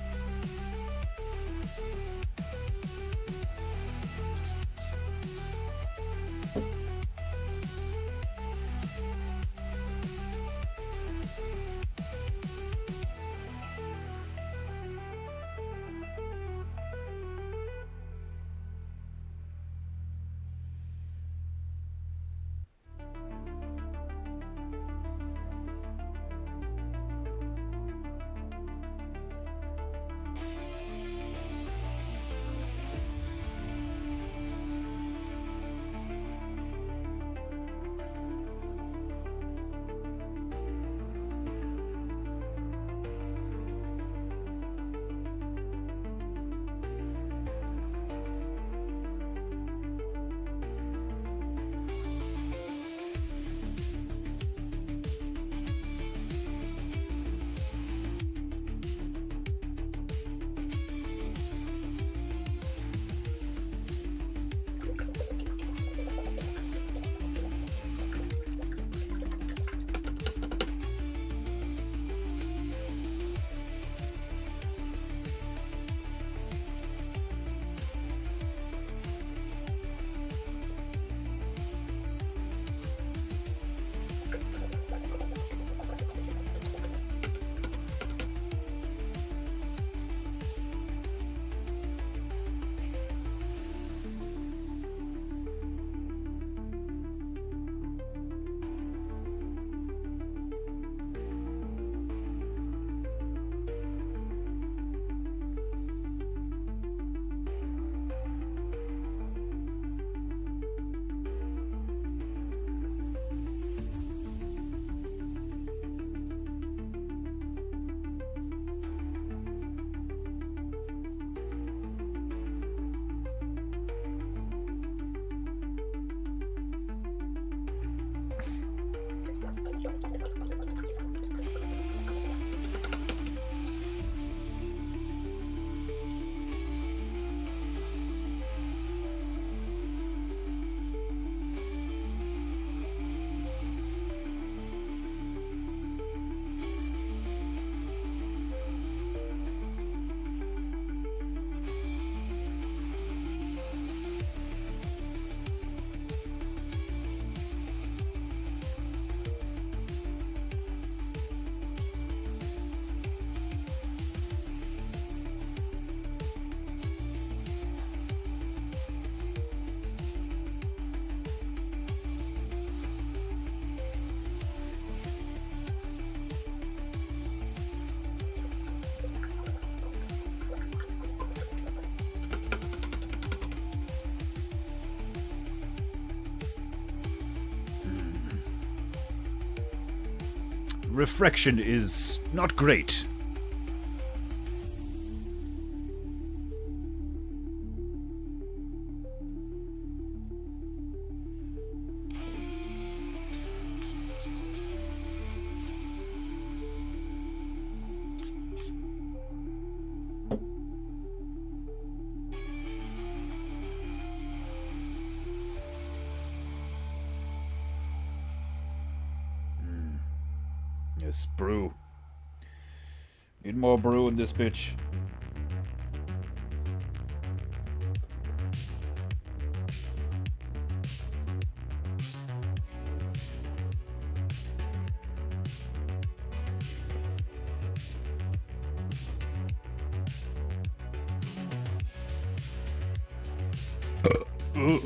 refraction is not great. Yes, brew. Need more brew in this bitch.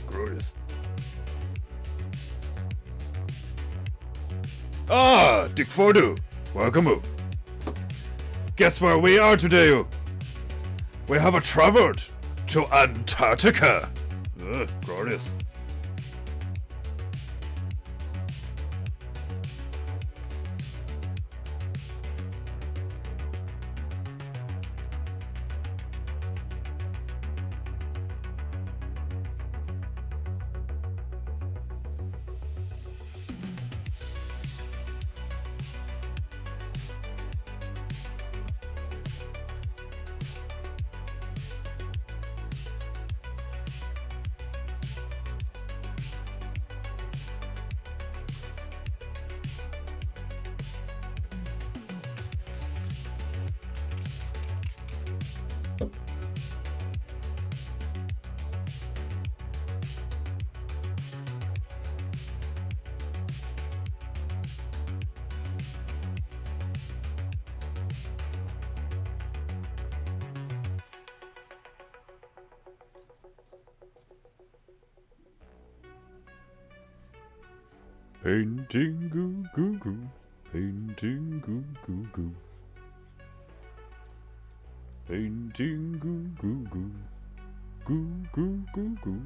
Gross. Ah, Dick Fordu. Welcome. Guess where we are today? We have traveled to Antarctica. Glorious. Painting goo goo goo. Painting goo goo goo. Painting goo goo goo. Goo goo goo goo.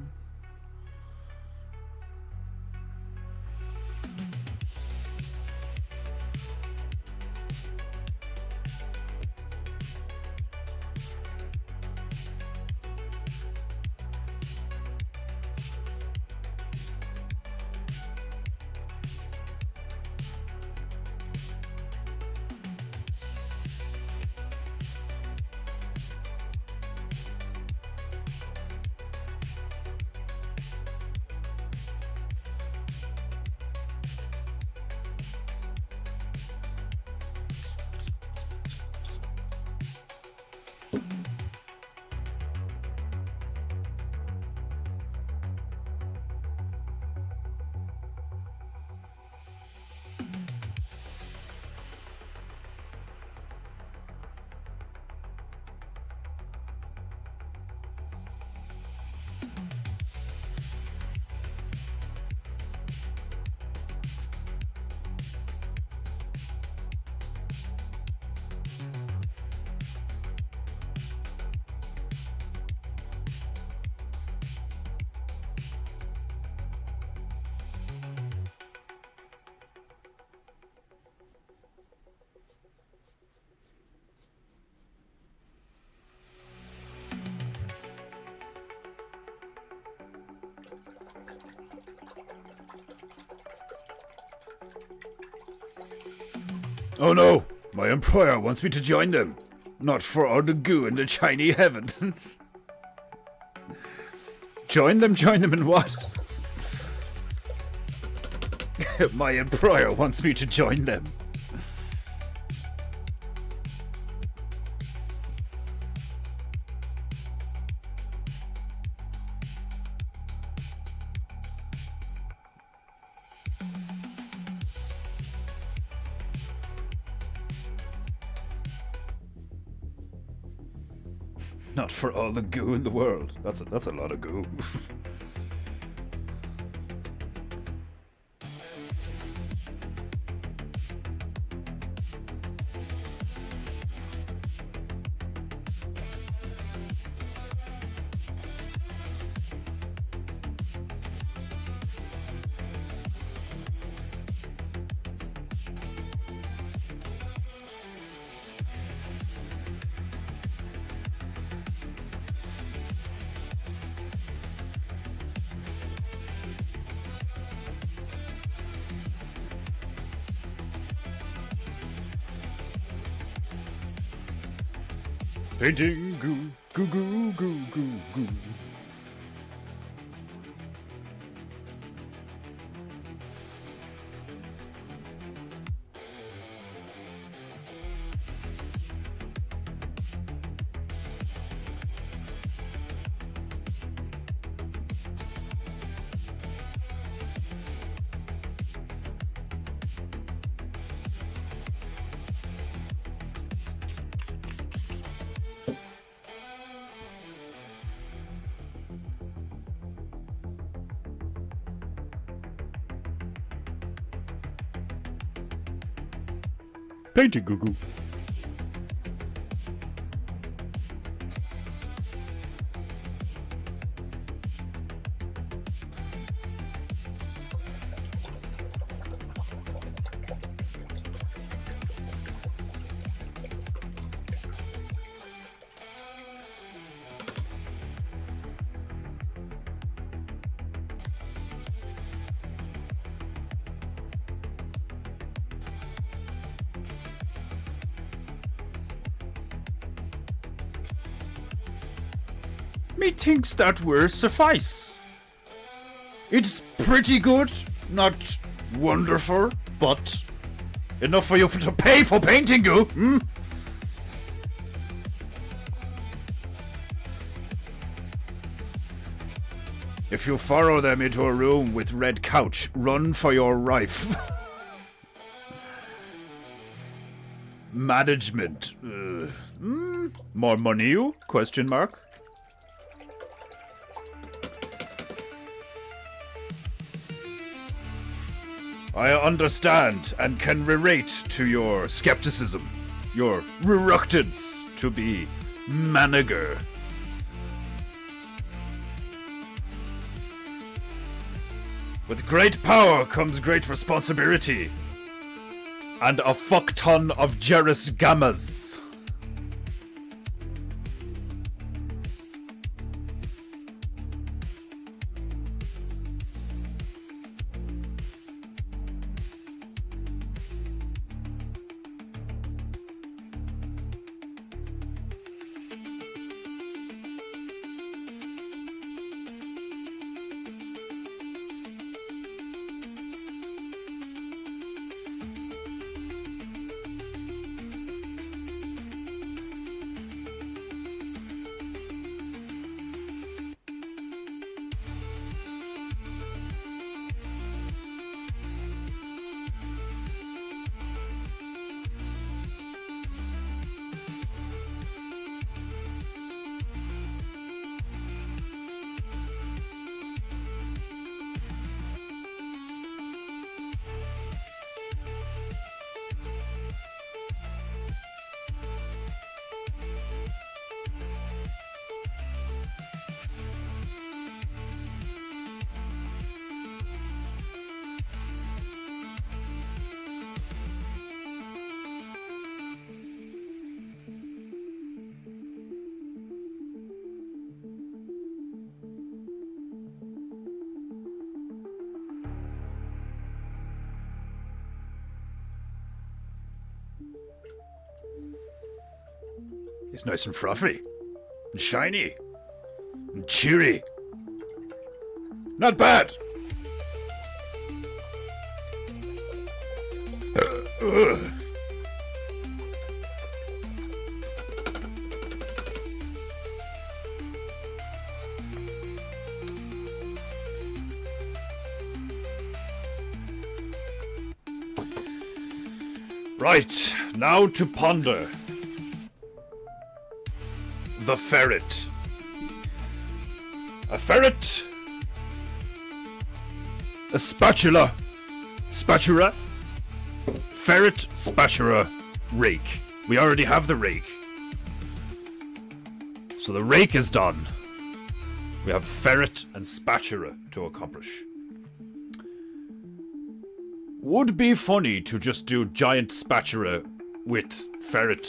Oh no! My employer wants me to join them. Not for all the goo in the Chinese heaven. Join them in what? My employer wants me to join them. Not for all the goo in the world. That's a lot of goo. Painting goo goo goo goo goo. Painting goo goo. Methinks that will suffice. It's pretty good, not wonderful, but enough for you to pay for painting you. Hmm? If you follow them into a room with red couch, run for your life. Management. More money you? Question mark. I understand and can relate to your skepticism, your reluctance to be manager. With great power comes great responsibility. And a fuck ton of Jerus Gammas. It's nice and fluffy, and shiny, and cheery. Not bad. Right, now to ponder. The ferret. A ferret. A spatula. Spatula. Ferret, spatula, rake. We already have the rake. So the rake is done. We have ferret and spatula to accomplish. Would be funny to just do giant spatula with ferret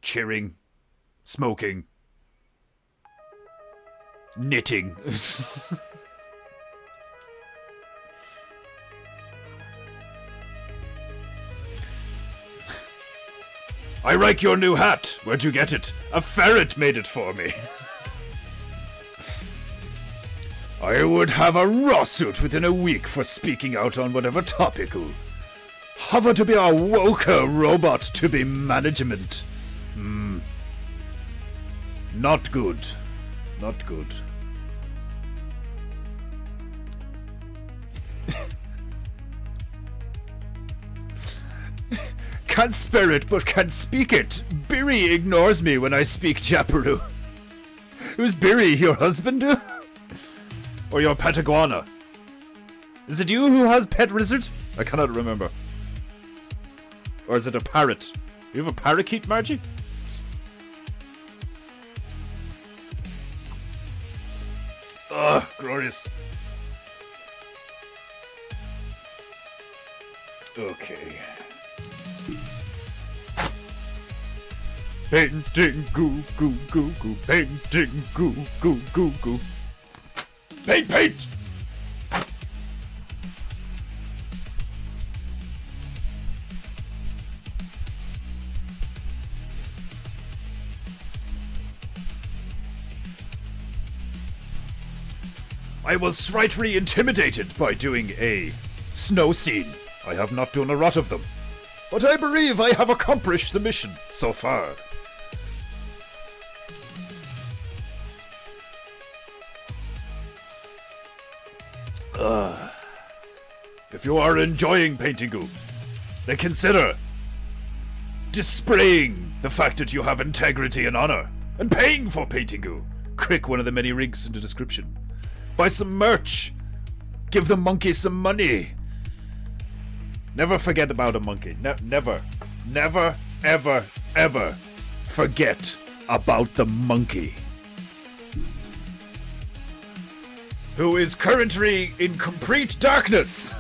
cheering, smoking, knitting. I like your new hat. Where'd you get it? A ferret made it for me. I would have a lawsuit within a week for speaking out on whatever topic. Hover to be a woker robot to be management. Not good. Not good. Can't spell it, but can speak it. Biri ignores me when I speak Japaru. Who's Biri, your husband? Or your pet iguana? Is it you who has pet lizard? I cannot remember. Or is it a parrot? You have a parakeet, Margie? Ugh, glorious. Okay. Painting goo goo goo goo. Painting goo goo goo goo. Paint, paint! I was slightly intimidated by doing a snow scene. I have not done a lot of them, but I believe I have accomplished the mission so far. If you are enjoying PEINTEINGU, then consider displaying the fact that you have integrity and honor and paying for PEINTEINGU. Click one of the many links in the description. Buy some merch. Give the monkey some money. Never forget about a monkey. Never, ever, ever forget about the monkey. Who is currently in complete darkness.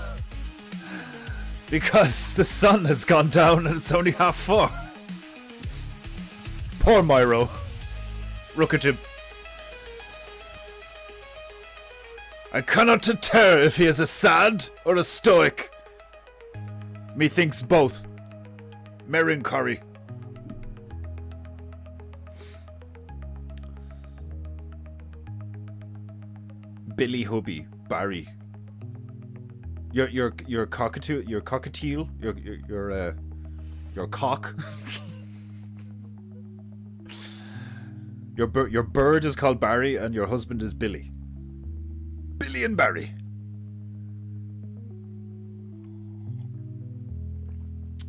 Because the sun has gone down and it's only 4:30. Poor Myro. Look at him. I cannot tell if he is a sad or a stoic. Methinks both. Melancholy. Billy Hubby, Barry. Your cockatoo, your cockatiel, your cock. Your bird is called Barry and your husband is Billy. Billy and Barry.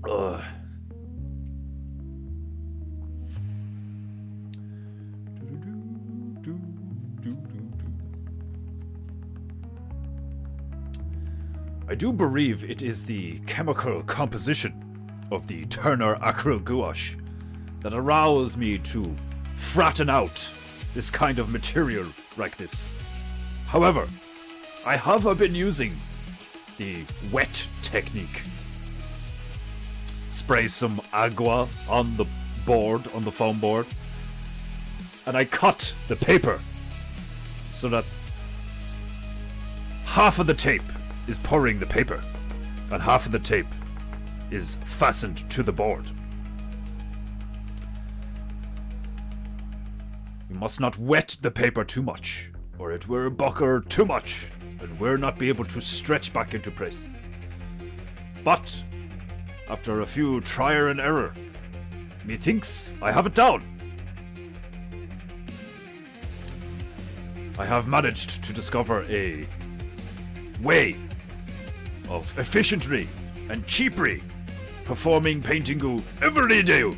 Ugh. I do believe it is the chemical composition of the Turner acryl gouache that allows me to flatten out this kind of material like this. However, I have been using the wet technique. Spray some agua on the board, on the foam board, and I cut the paper so that half of the tape is pouring the paper and half of the tape is fastened to the board. You must not wet the paper too much, or it will buckle too much and will not be able to stretch back into place. But after a few trial and error, methinks I have it down. I have managed to discover a way of efficiently and cheaply performing PEINTEINGU every day.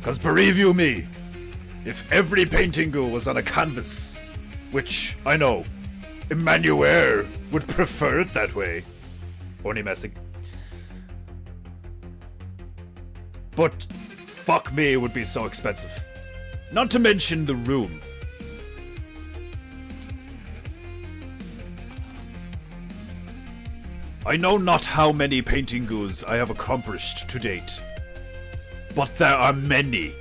Cause believe you me, if every PEINTEINGU was on a canvas, which I know Emmanuel would prefer it that way. Only messing. But fuck me, it would be so expensive. Not to mention the room. I know not how many PEINTEINGUs I have accomplished to date, but there are many.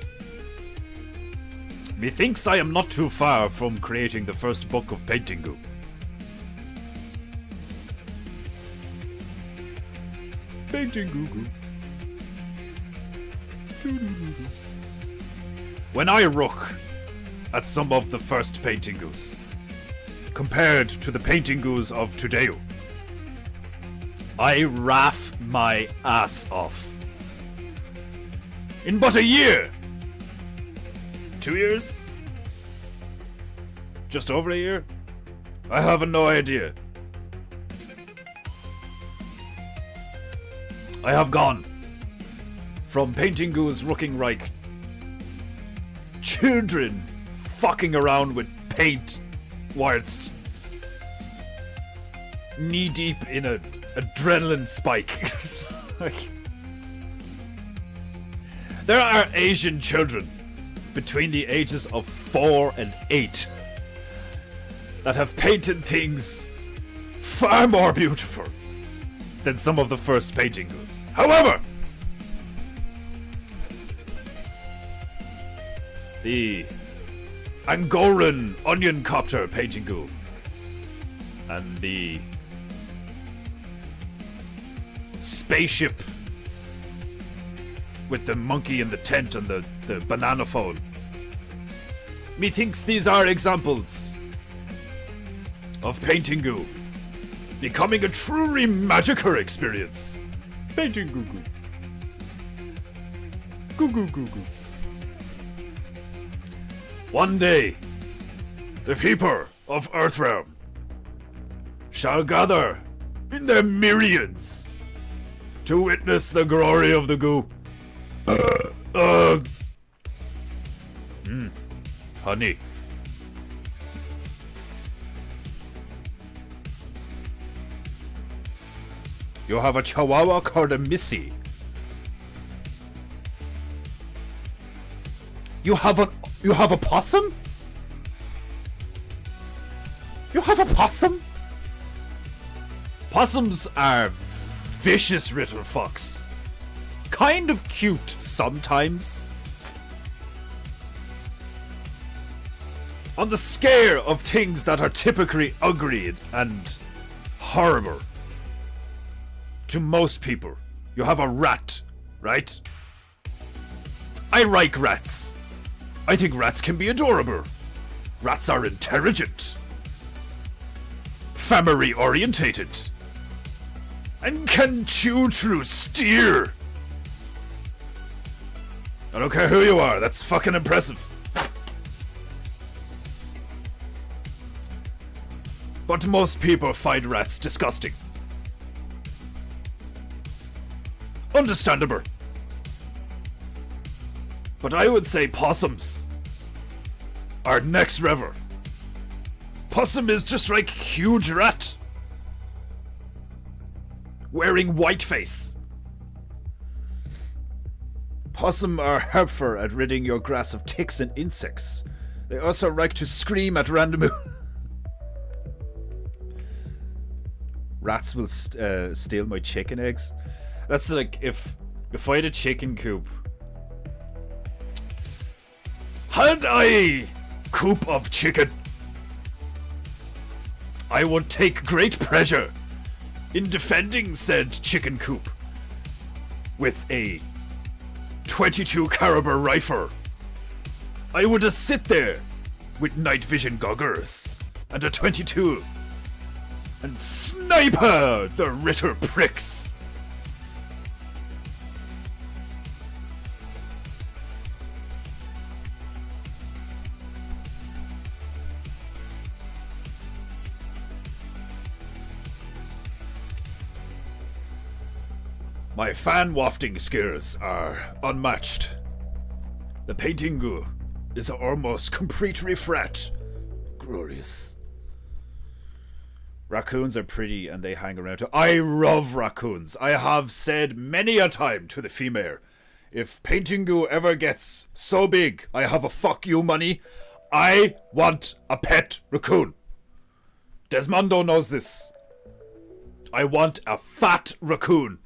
Methinks I am not too far from creating the first book of PEINTEINGU. Painting goo goo. When I look at some of the first paintingus, compared to the paintingus of today, I laugh my ass off. In but a year, 2 years, just over a year, I have no idea. I have gone from paintingus looking like children fucking around with paint whilst knee deep in a adrenaline spike. Like, there are Asian children between the ages of 4 and 8 that have painted things far more beautiful than some of the first paintingus. However, the Angolan onion copter paintingu and the spaceship with the monkey in the tent and the banana phone, methinks these are examples of paintingu becoming a truly magical experience. Painting goo goo. Goo goo goo goo. One day, the people of Earthrealm shall gather in their myriads to witness the glory of the goo. Honey. You have a chihuahua called a Missy. You have a possum? You have a possum? Possums are vicious little fucks. Kind of cute sometimes. On the scale of things that are typically ugly and horrible, to most people, you have a rat, right? I like rats. I think rats can be adorable. Rats are intelligent, family orientated, and can chew through steer. I don't care who you are, that's fucking impressive. But most people find rats disgusting. Understandable. But I would say possums are next level. Possum is just like huge rat wearing white face. Possum are helpful at ridding your grass of ticks and insects. They also like to scream at random. Rats will steal my chicken eggs. That's like if I had a chicken coop. Had I coop of chicken, I would take great pleasure in defending said chicken coop with a 22 caliber rifle. I would sit there with night vision goggles and a 22 and sniper the ritter pricks. My fan wafting skills are unmatched. The paintingu is almost complete refret. Glorious. Raccoons are pretty and they hang around too. I love raccoons. I have said many a time to the female, if paintingu ever gets so big I have a fuck you money, I want a pet raccoon. Desmondo knows this. I want a fat raccoon.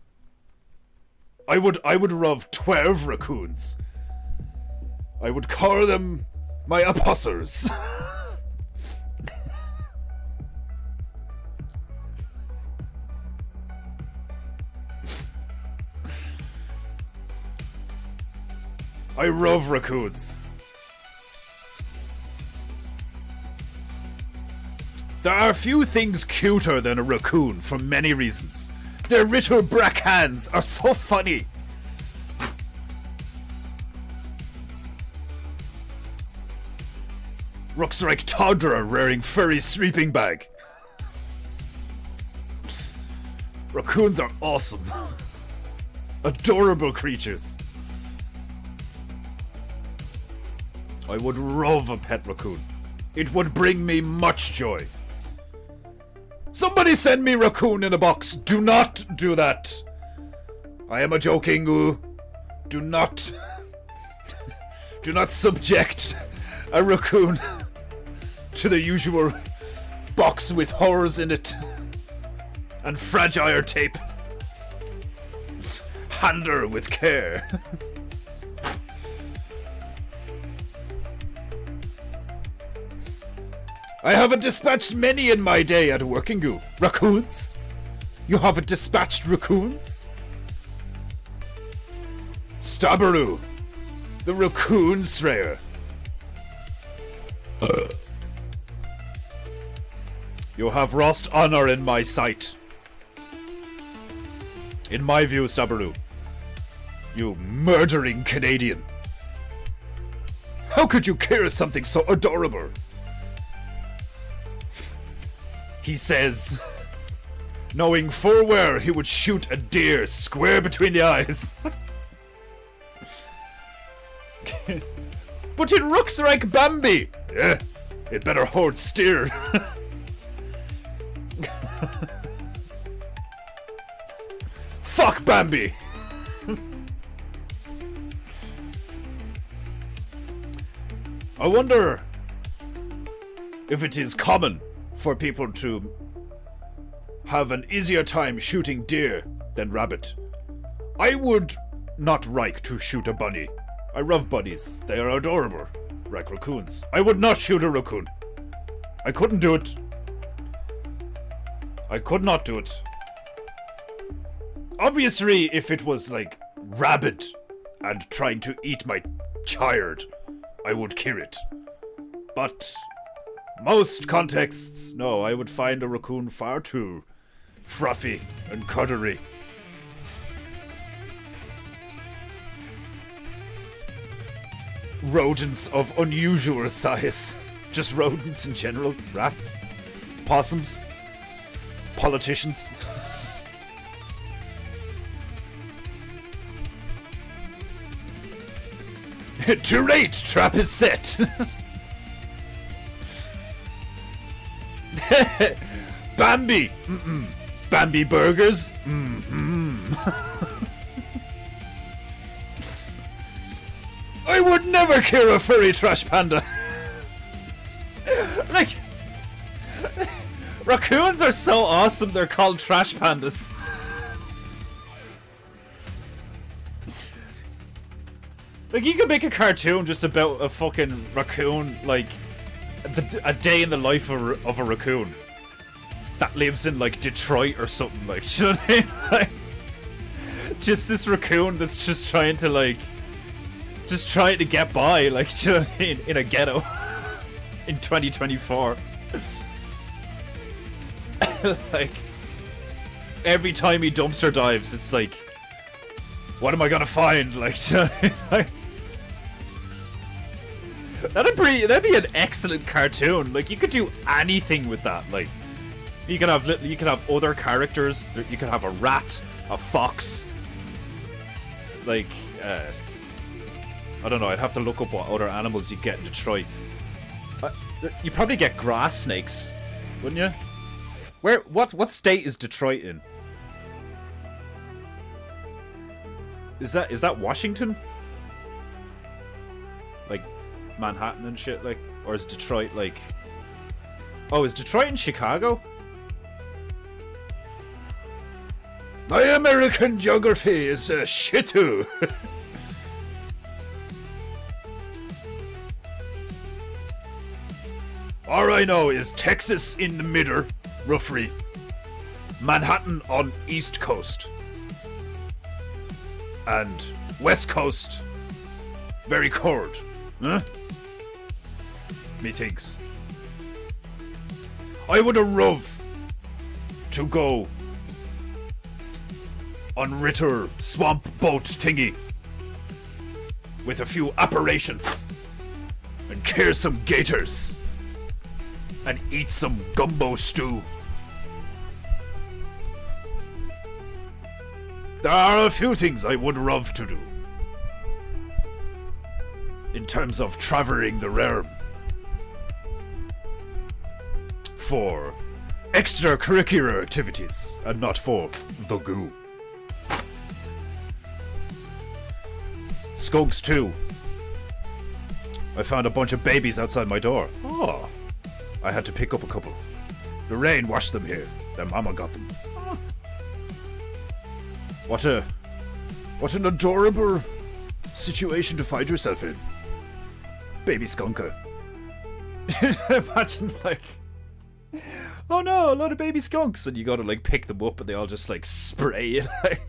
I would love 12 raccoons. I would call them my apostles. I love raccoons. There are few things cuter than a raccoon for many reasons. Their little black hands are so funny. Looks like toddler wearing furry sleeping bag. Raccoons are awesome. Adorable creatures. I would love a pet raccoon. It would bring me much joy. Somebody send me raccoon in a box. Do not do that. I am a joking. Do not. Do not subject a raccoon to the usual box with holes in it and fragile tape. Handle with care. I have dispatched many in my day at Workingu. Raccoons? You have dispatched raccoons? Stabaru, the raccoon slayer. You have lost honor in my sight. In my view, Stabaru, you murdering Canadian. How could you kill something so adorable? He says, knowing full well he would shoot a deer square between the eyes. But it looks like Bambi. Yeah, it better hold steer. Fuck Bambi. I wonder if it is common for people to have an easier time shooting deer than rabbit. I would not like to shoot a bunny. I love bunnies. They are adorable, like raccoons. I would not shoot a raccoon. I couldn't do it. I could not do it. Obviously, if it was like rabid and trying to eat my child, I would kill it. But most contexts, no, I would find a raccoon far too fluffy and cuddly. Rodents of unusual size. Just rodents in general. Rats. Possums. Politicians. Too late! Trap is set! Bambi! Mm-mm. Bambi burgers? Mm-hmm. I would never kill a furry trash panda! Like... Raccoons are so awesome, they're called trash pandas. Like, you could make a cartoon just about a fucking raccoon, like, a day in the life of a raccoon that lives in, like, Detroit or something, like, do you know what I mean? Like, just this raccoon that's just trying to, like, just trying to get by, like, do you know what I mean? In a ghetto. In 2024. Like, every time he dumpster dives, it's like, what am I gonna find? Like, do you know what I mean? Like, that'd be an excellent cartoon. Like, you could do anything with that. Like, you could have other characters. You could have a rat, a fox. Like, I don't know. I'd have to look up what other animals you get in Detroit. You probably get grass snakes, wouldn't you? What state is Detroit in? Is that Washington? Like Manhattan and shit, like, or is Detroit like? Oh, is Detroit in Chicago? My American geography is shit too. All I know is Texas in the middle, roughly. Manhattan on East Coast. And West Coast Very cold. Huh? Methinks. I would have loved to go on Ritter swamp boat thingy with a few apparitions and kill some gators and eat some gumbo stew. There are a few things I would love to do in terms of traveling the realm for extracurricular activities and not for the goo. Skunks too. I found a bunch of babies outside my door. Oh, I had to pick up a couple. The rain washed them here. Their mama got them. What an adorable situation to find yourself in. Baby skunker. Imagine like, oh no, a lot of baby skunks, and you gotta like pick them up and they all just like spray it. Like.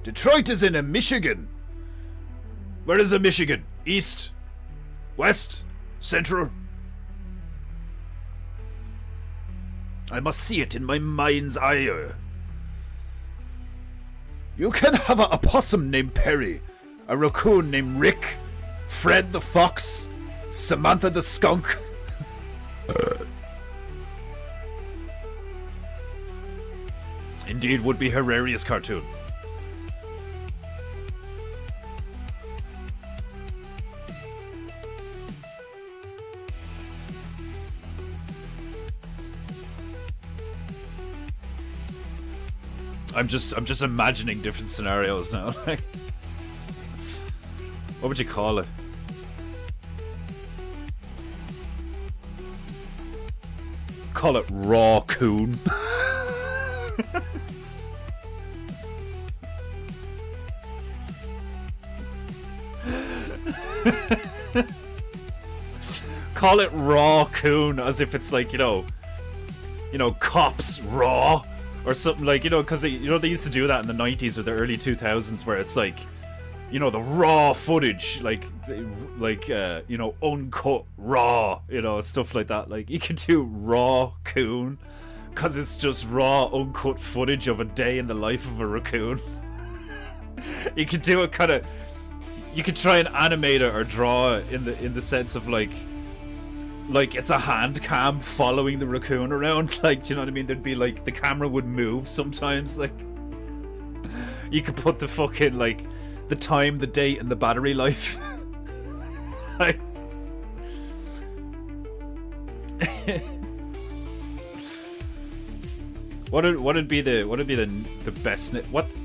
Detroit is in Michigan. Where is Michigan? East? West? Central? I must see it in my mind's eye. You can have a possum named Perry, a raccoon named Rick, Fred the fox, Samantha the skunk. Indeed would be hilarious cartoon. I'm just imagining different scenarios now. Like, what would you call it? Call it raw coon. Call it raw coon, as if it's like, you know, cops raw. Or something like, because they used to do that in the 90s or the early 2000s, where it's like, the raw footage, like uncut raw, stuff like that. Like, you could do raw coon, because it's just raw, uncut footage of a day in the life of a raccoon. You could do it kind of, you could try and animate it or draw it in the sense of like it's a hand cam following the raccoon around. Like, do you know what I mean? There'd be like, the camera would move sometimes. Like, you could put the fucking, like, the time, the date, and the battery life. Like, what'd be the best? What?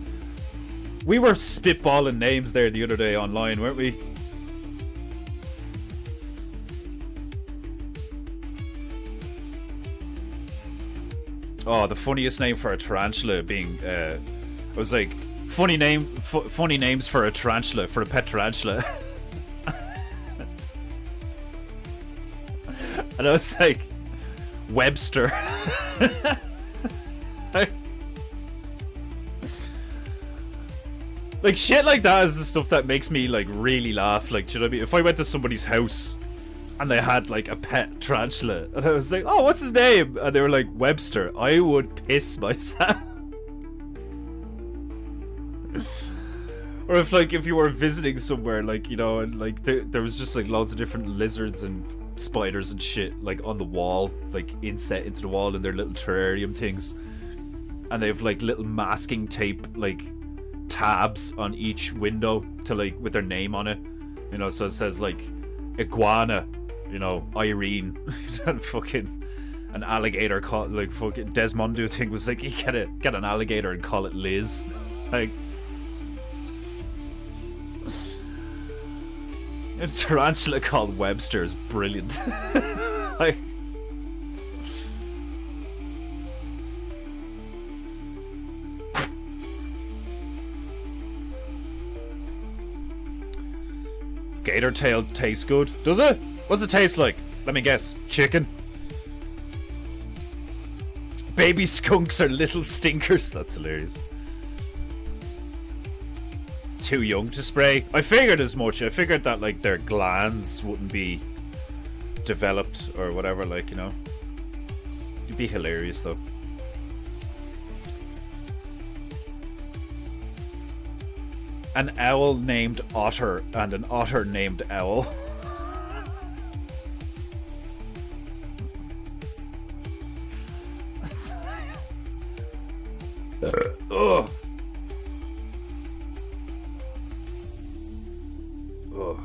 We were spitballing names there the other day online, weren't we? Oh, the funniest name for a tarantula being, it was like, funny names for a tarantula, for a pet tarantula. And I was like, Webster. Like, shit like that is the stuff that makes me, like, really laugh. Like, do you know what I mean? If I went to somebody's house and they had like a pet tarantula, and I was like, oh, what's his name? And they were like, Webster. I would piss myself. Or if you were visiting somewhere, like, and like there was just like loads of different lizards and spiders and shit like on the wall, like inset into the wall in their little terrarium things, and they have like little masking tape, like tabs on each window to like with their name on it, so it says like iguana, Irene, and fucking an alligator called like fucking Desmondu thing was like, you get an alligator and call it Liz. Like, a tarantula called Webster is brilliant. Like, gator tail tastes good, does it? What's it taste like? Let me guess. Chicken? Baby skunks are little stinkers. That's hilarious. too young to spray. I figured as much. I figured that, like, their glands wouldn't be developed or whatever, like, you know. It'd be hilarious, though. An owl named Otter and an otter named Owl. Ugh. Ugh.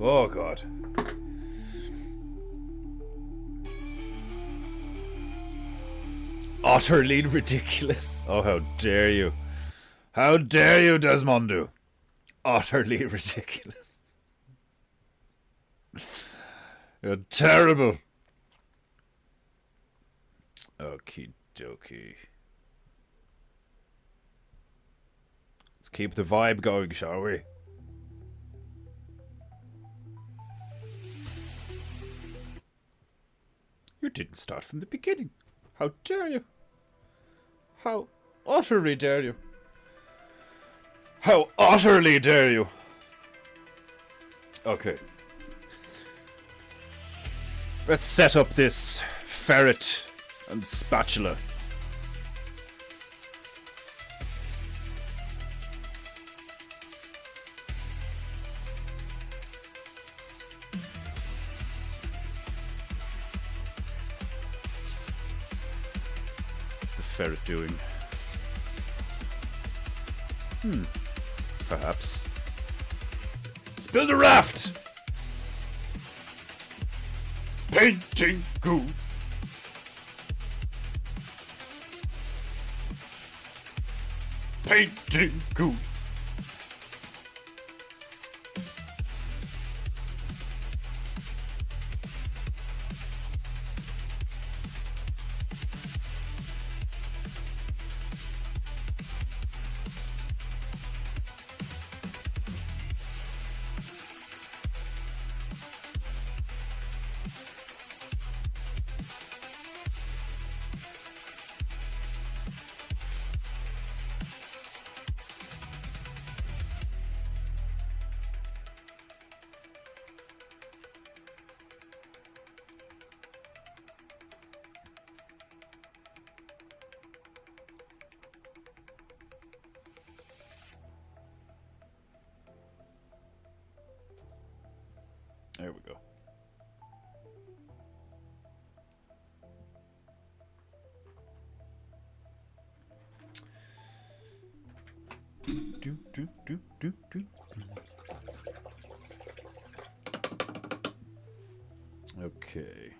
Oh, God. Utterly ridiculous. Oh, how dare you. How dare you, Desmondu. Utterly ridiculous. You're terrible. Okie dokie. Let's keep the vibe going, shall we? You didn't start from the beginning. How dare you? How utterly dare you? How utterly dare you? Okay. Let's set up this ferret and spatula. What's the ferret doing? Perhaps. Let's build a raft! Painting goo. Painting goo. There we go. Do. Okay.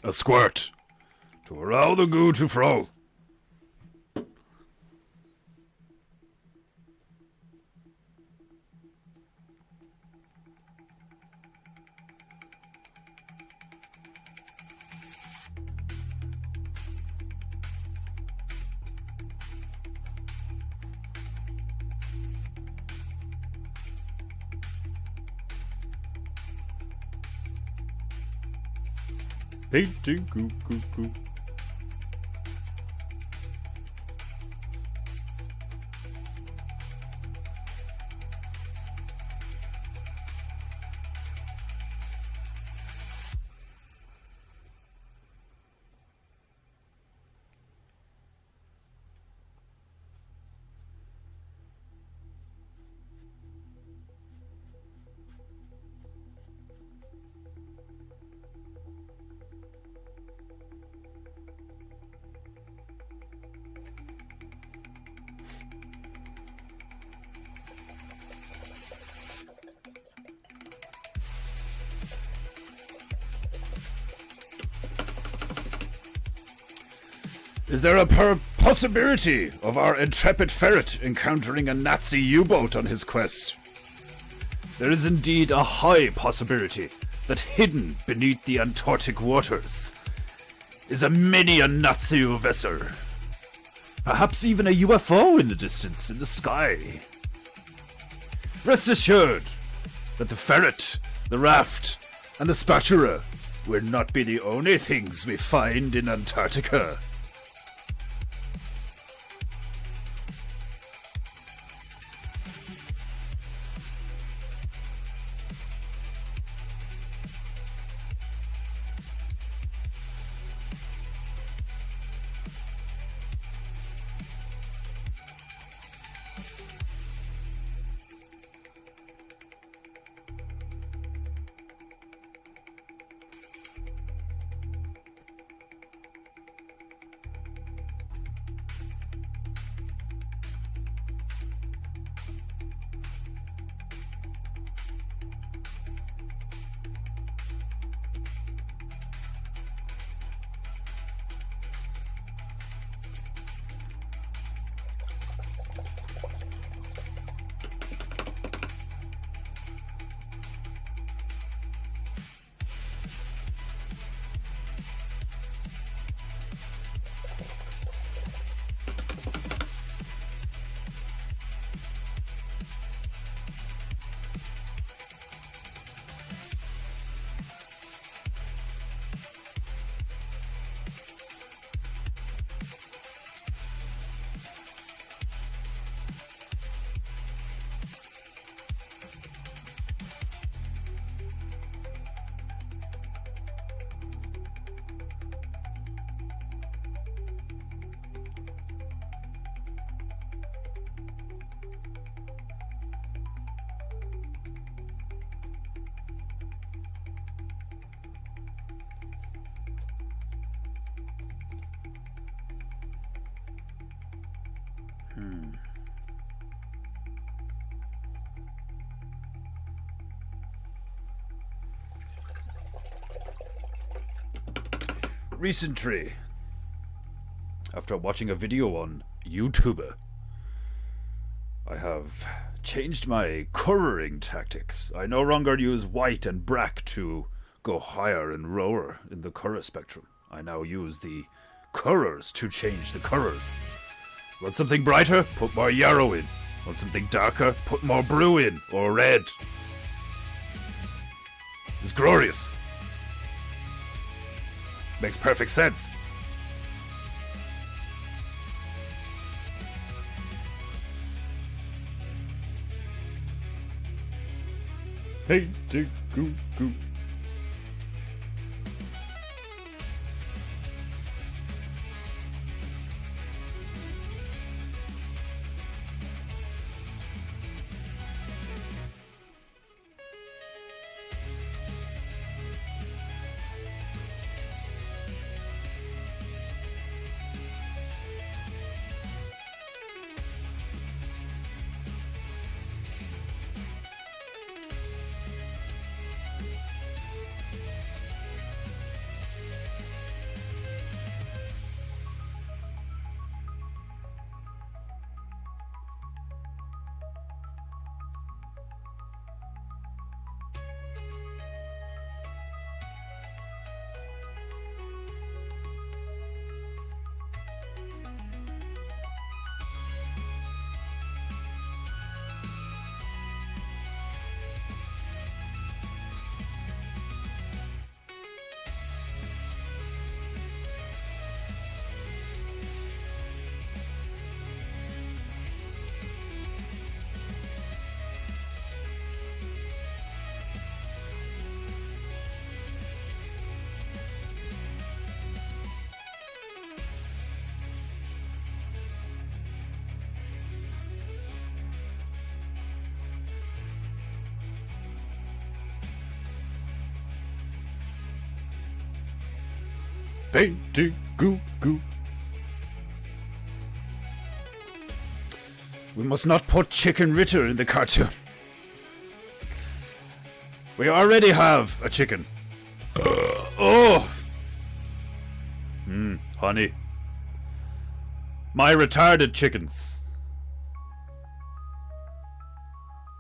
A squirt. To allow the goo to flow. Painting goo goo goo. Is there a possibility of our intrepid ferret encountering a Nazi U-boat on his quest? There is indeed a high possibility that hidden beneath the Antarctic waters is a Nazi vessel. Perhaps even a UFO in the distance in the sky. Rest assured that the ferret, the raft, and the spatula will not be the only things we find in Antarctica. Recently, after watching a video on YouTube, I have changed my coloring tactics. I no longer use white and black to go higher and lower in the color spectrum. I now use the colors to change the colors. Want something brighter? Put more yellow in. Want something darker? Put more blue in, or red. It's glorious. Makes perfect sense. Painting goo goo. Paintingu. We must not put Chicken Ritter in the cartoon. We already have a chicken. Honey. My retarded chickens.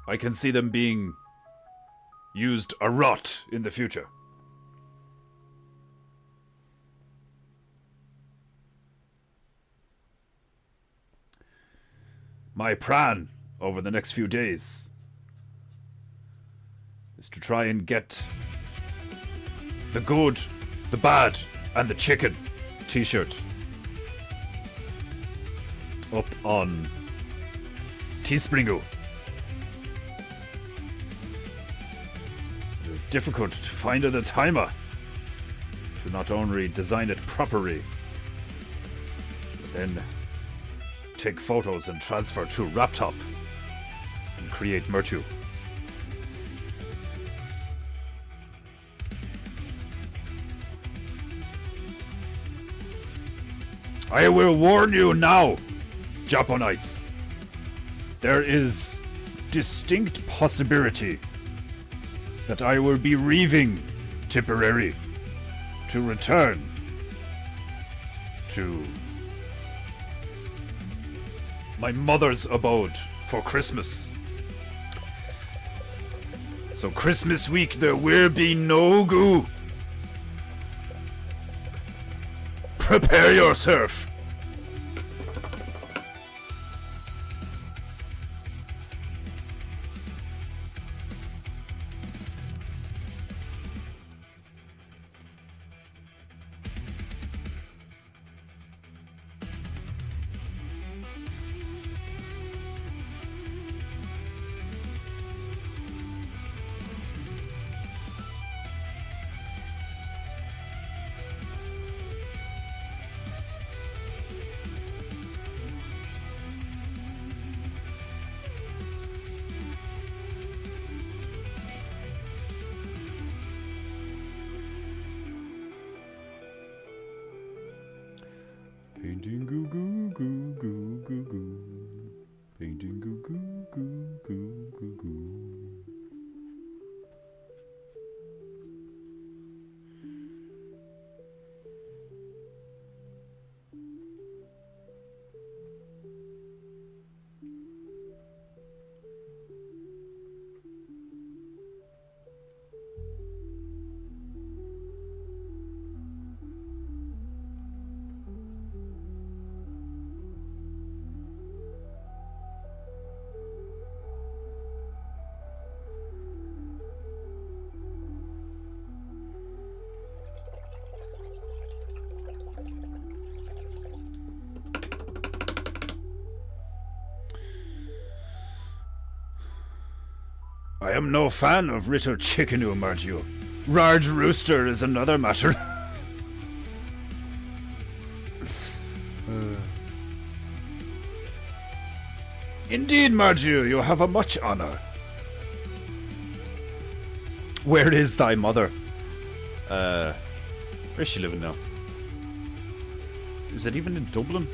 I can see them being used a lot in the future. My plan over the next few days is to try and get the good, the bad, and the chicken t-shirt up on Teespringu. It is difficult to find a timer to not only design it properly, but then take photos and transfer to laptop and create merchu. I will warn you now, Japonites. There is distinct possibility that I will be leaving Tipperary to return to my mother's abode for Christmas. So Christmas week there will be no goo. Prepare yourself. Painting goo goo goo goo goo goo. Painting goo goo goo goo goo goo. I am no fan of Ritter Chickenu, Margio. Large Rooster is another matter. Indeed, Margio, you have a much honor. Where is thy mother? Where's she living now? Is it even in Dublin?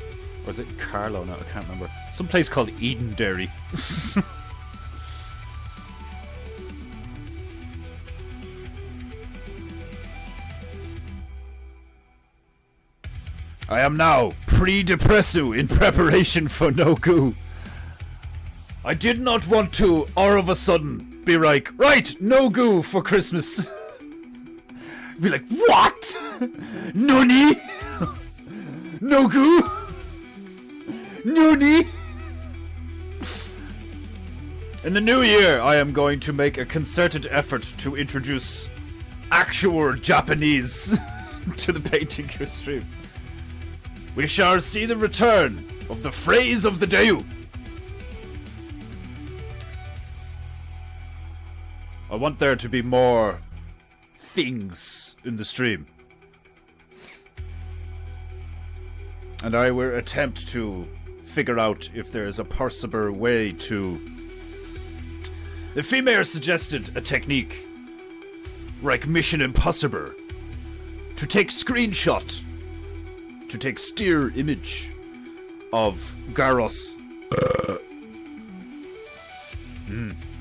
Or is it Carlow now? I can't remember. Some place called Edenderry. I am now pre-depressu in preparation for no goo. I did not want to, all of a sudden, be like, right, no goo for Christmas. Be like, what? Noni? No goo? Noni? In the new year, I am going to make a concerted effort to introduce actual Japanese to the Paintingu stream. We shall see the return of the phrase of the day. I want there to be more things in the stream. And I will attempt to figure out if there is a possible way to... The female suggested a technique like Mission Impossible to take screenshot to take steer image of Garros.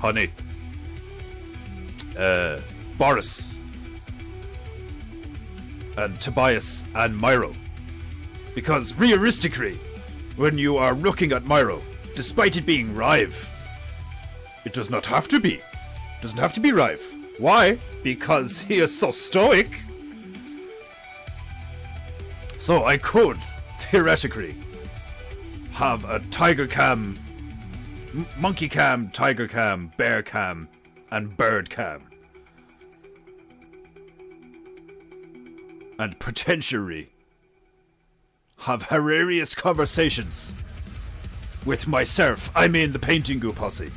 Honey. Boris. And Tobias and Myro. Because realistically, when you are looking at Myro, despite it being Rive, it does not have to be. It doesn't have to be Rive. Why? Because he is so stoic. So I could, theoretically, have a tiger cam, monkey cam, tiger cam, bear cam, and bird cam. And potentially have hilarious conversations with myself. I mean the PEINTEINGU posse.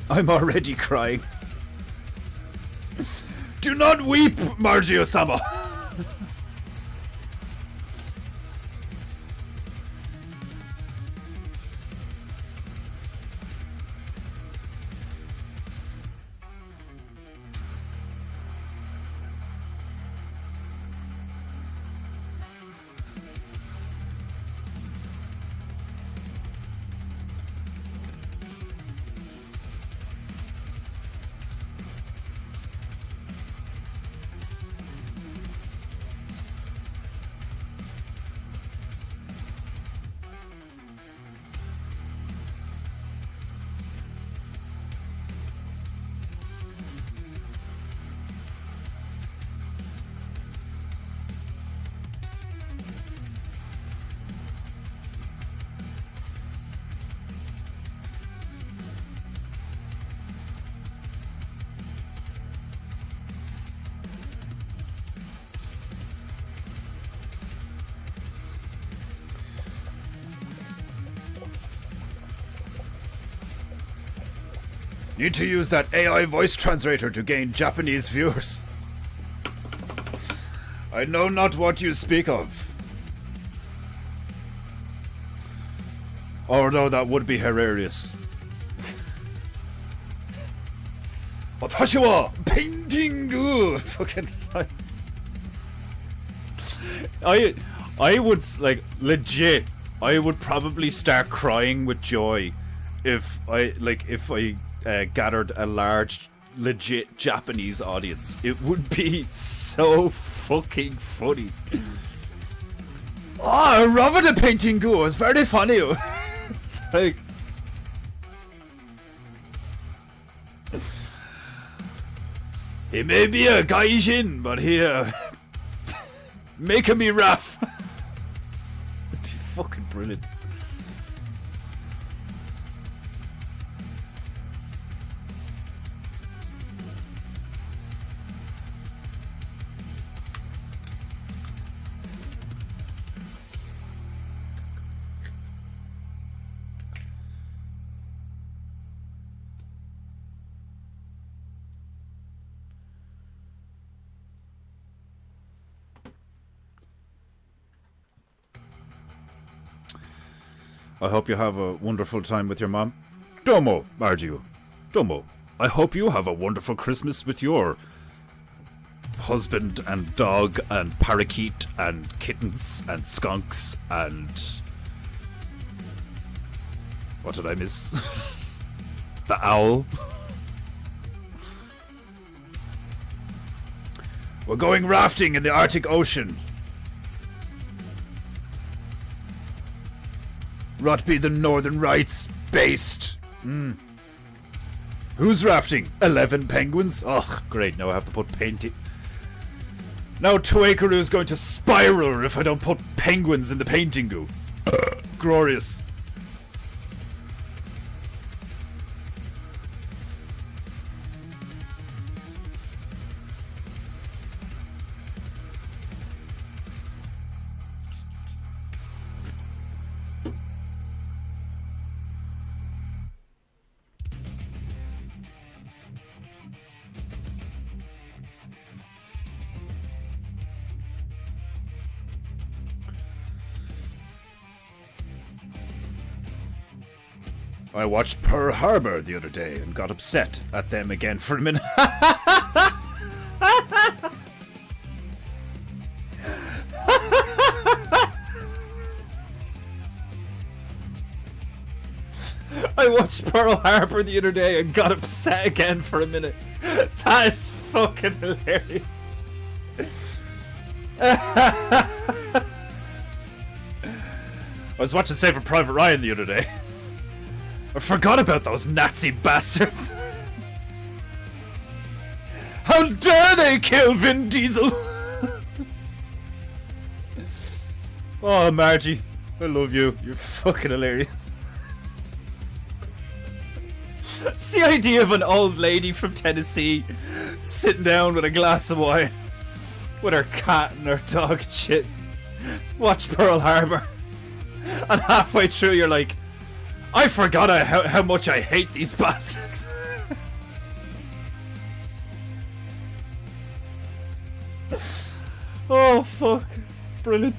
I'm already crying. Do not weep, Margie-sama. Need to use that AI voice translator to gain Japanese viewers. I know not what you speak of. Although that would be hilarious. Watashi wa paintingu. Fucking. I would like legit. I would probably start crying with joy if I gathered a large, legit Japanese audience. It would be so fucking funny. Oh, I love the PEINTEINGU. It's very funny. Like, he may be a gaijin, but he making me rough. It'd be fucking brilliant. I hope you have a wonderful time with your mom. Domo, Margiu. Domo. I hope you have a wonderful Christmas with your husband and dog and parakeet and kittens and skunks and... What did I miss? The owl. We're going rafting in the Arctic Ocean. Rotby the Northern Rights based. Who's rafting? 11 penguins? Oh, great. Now I have to put painting. Now Tuekaru is going to spiral if I don't put penguins in the PEINTEINGU. Glorious. I watched Pearl Harbor the other day and got upset at them again for a minute. I watched Pearl Harbor the other day and got upset again for a minute. That is fucking hilarious. I was watching Saving Private Ryan the other day. I forgot about those Nazi bastards. How dare they kill Vin Diesel? Oh, Margie, I love you. You're fucking hilarious. It's the idea of an old lady from Tennessee sitting down with a glass of wine with her cat and her dog and shit. Watch Pearl Harbor. And halfway through you're like, I forgot how much I hate these bastards. Oh fuck. Brilliant.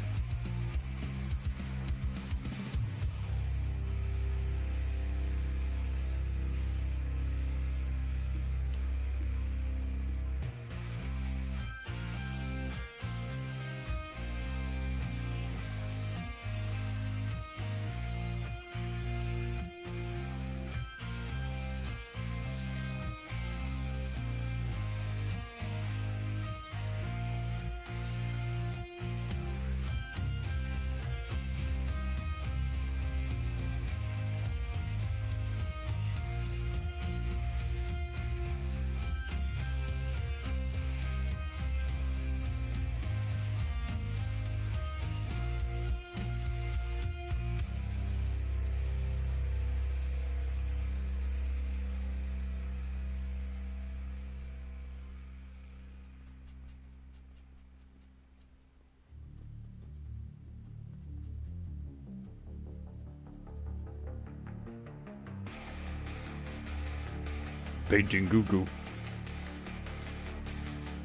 Painting goo goo.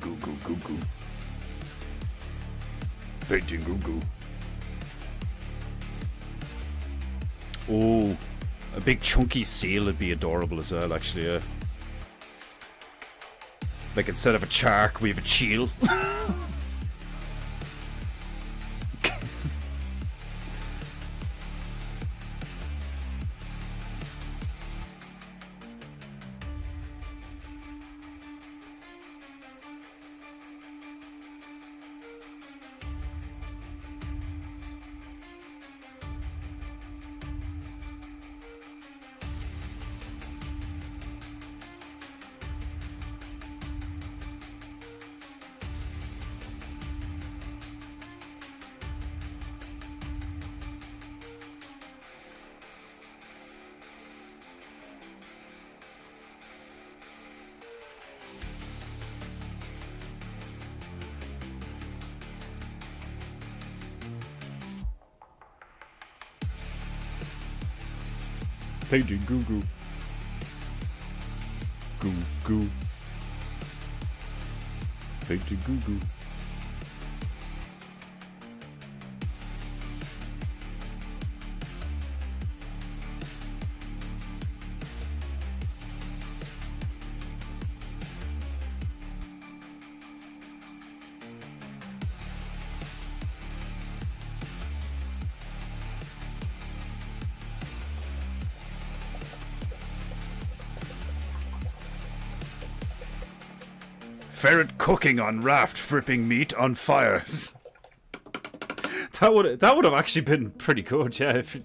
Goo goo goo goo. Painting goo goo. Oh, a big chunky seal would be adorable as well, actually, yeah. Like instead of a shark, we have a cheel. Painting goo goo. Goo goo. Painting goo goo. Ferret cooking on raft, fripping meat on fire. That would have actually been pretty good, yeah. If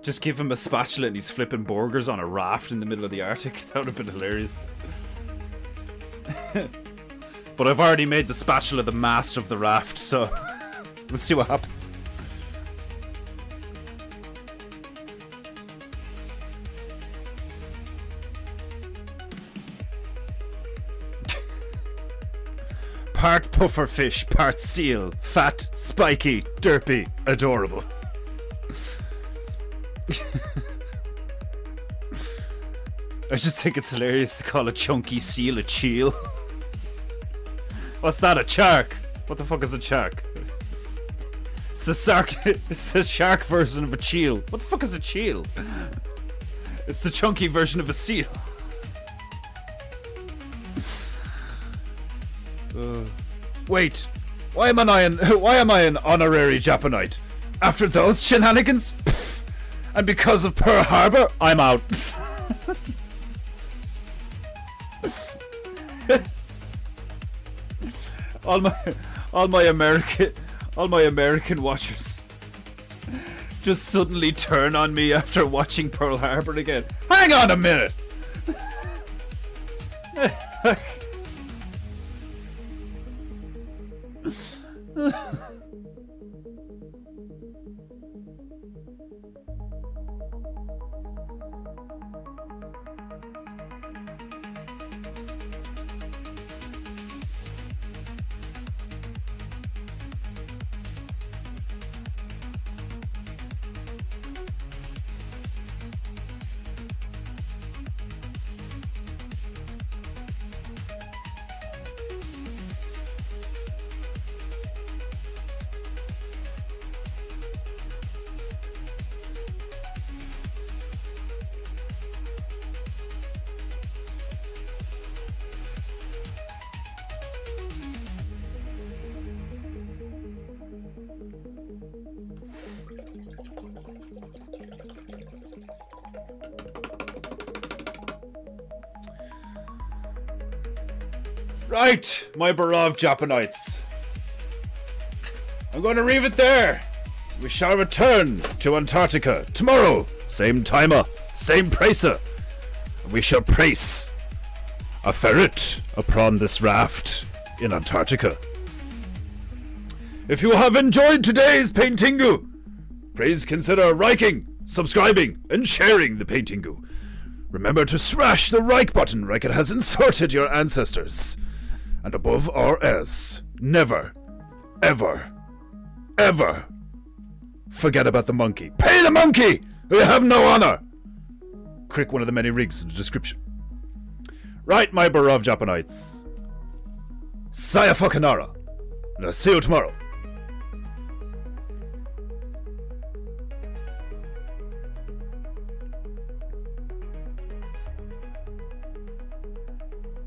just give him a spatula and he's flipping burgers on a raft in the middle of the Arctic. That would have been hilarious. But I've already made the spatula the mast of the raft, so let's see what happens. Part pufferfish, part seal. Fat, spiky, derpy, adorable. I just think it's hilarious to call a chunky seal a cheel. What's that, a shark? What the fuck is a shark? It's the shark version of a cheel. What the fuck is a cheel? It's the chunky version of a seal. Wait, why am I an honorary Japanite? After those shenanigans? Pff, And because of Pearl Harbor, I'm out. all my American watchers just suddenly turn on me after watching Pearl Harbor again. Hang on a minute. Right, my beloved Japanites. I'm going to leave it there. We shall return to Antarctica tomorrow. Same timer, same pricer. We shall place a ferret upon this raft in Antarctica. If you have enjoyed today's PEINTEINGU, please consider liking, subscribing, and sharing the PEINTEINGU. Remember to smash the like button like it has insulted your ancestors. And above all else, never, ever, ever forget about the monkey. Pay the monkey! We have no honor! Click one of the many links in the description. Right, my beloved Japanites. Saya fukanara. And I'll see you tomorrow.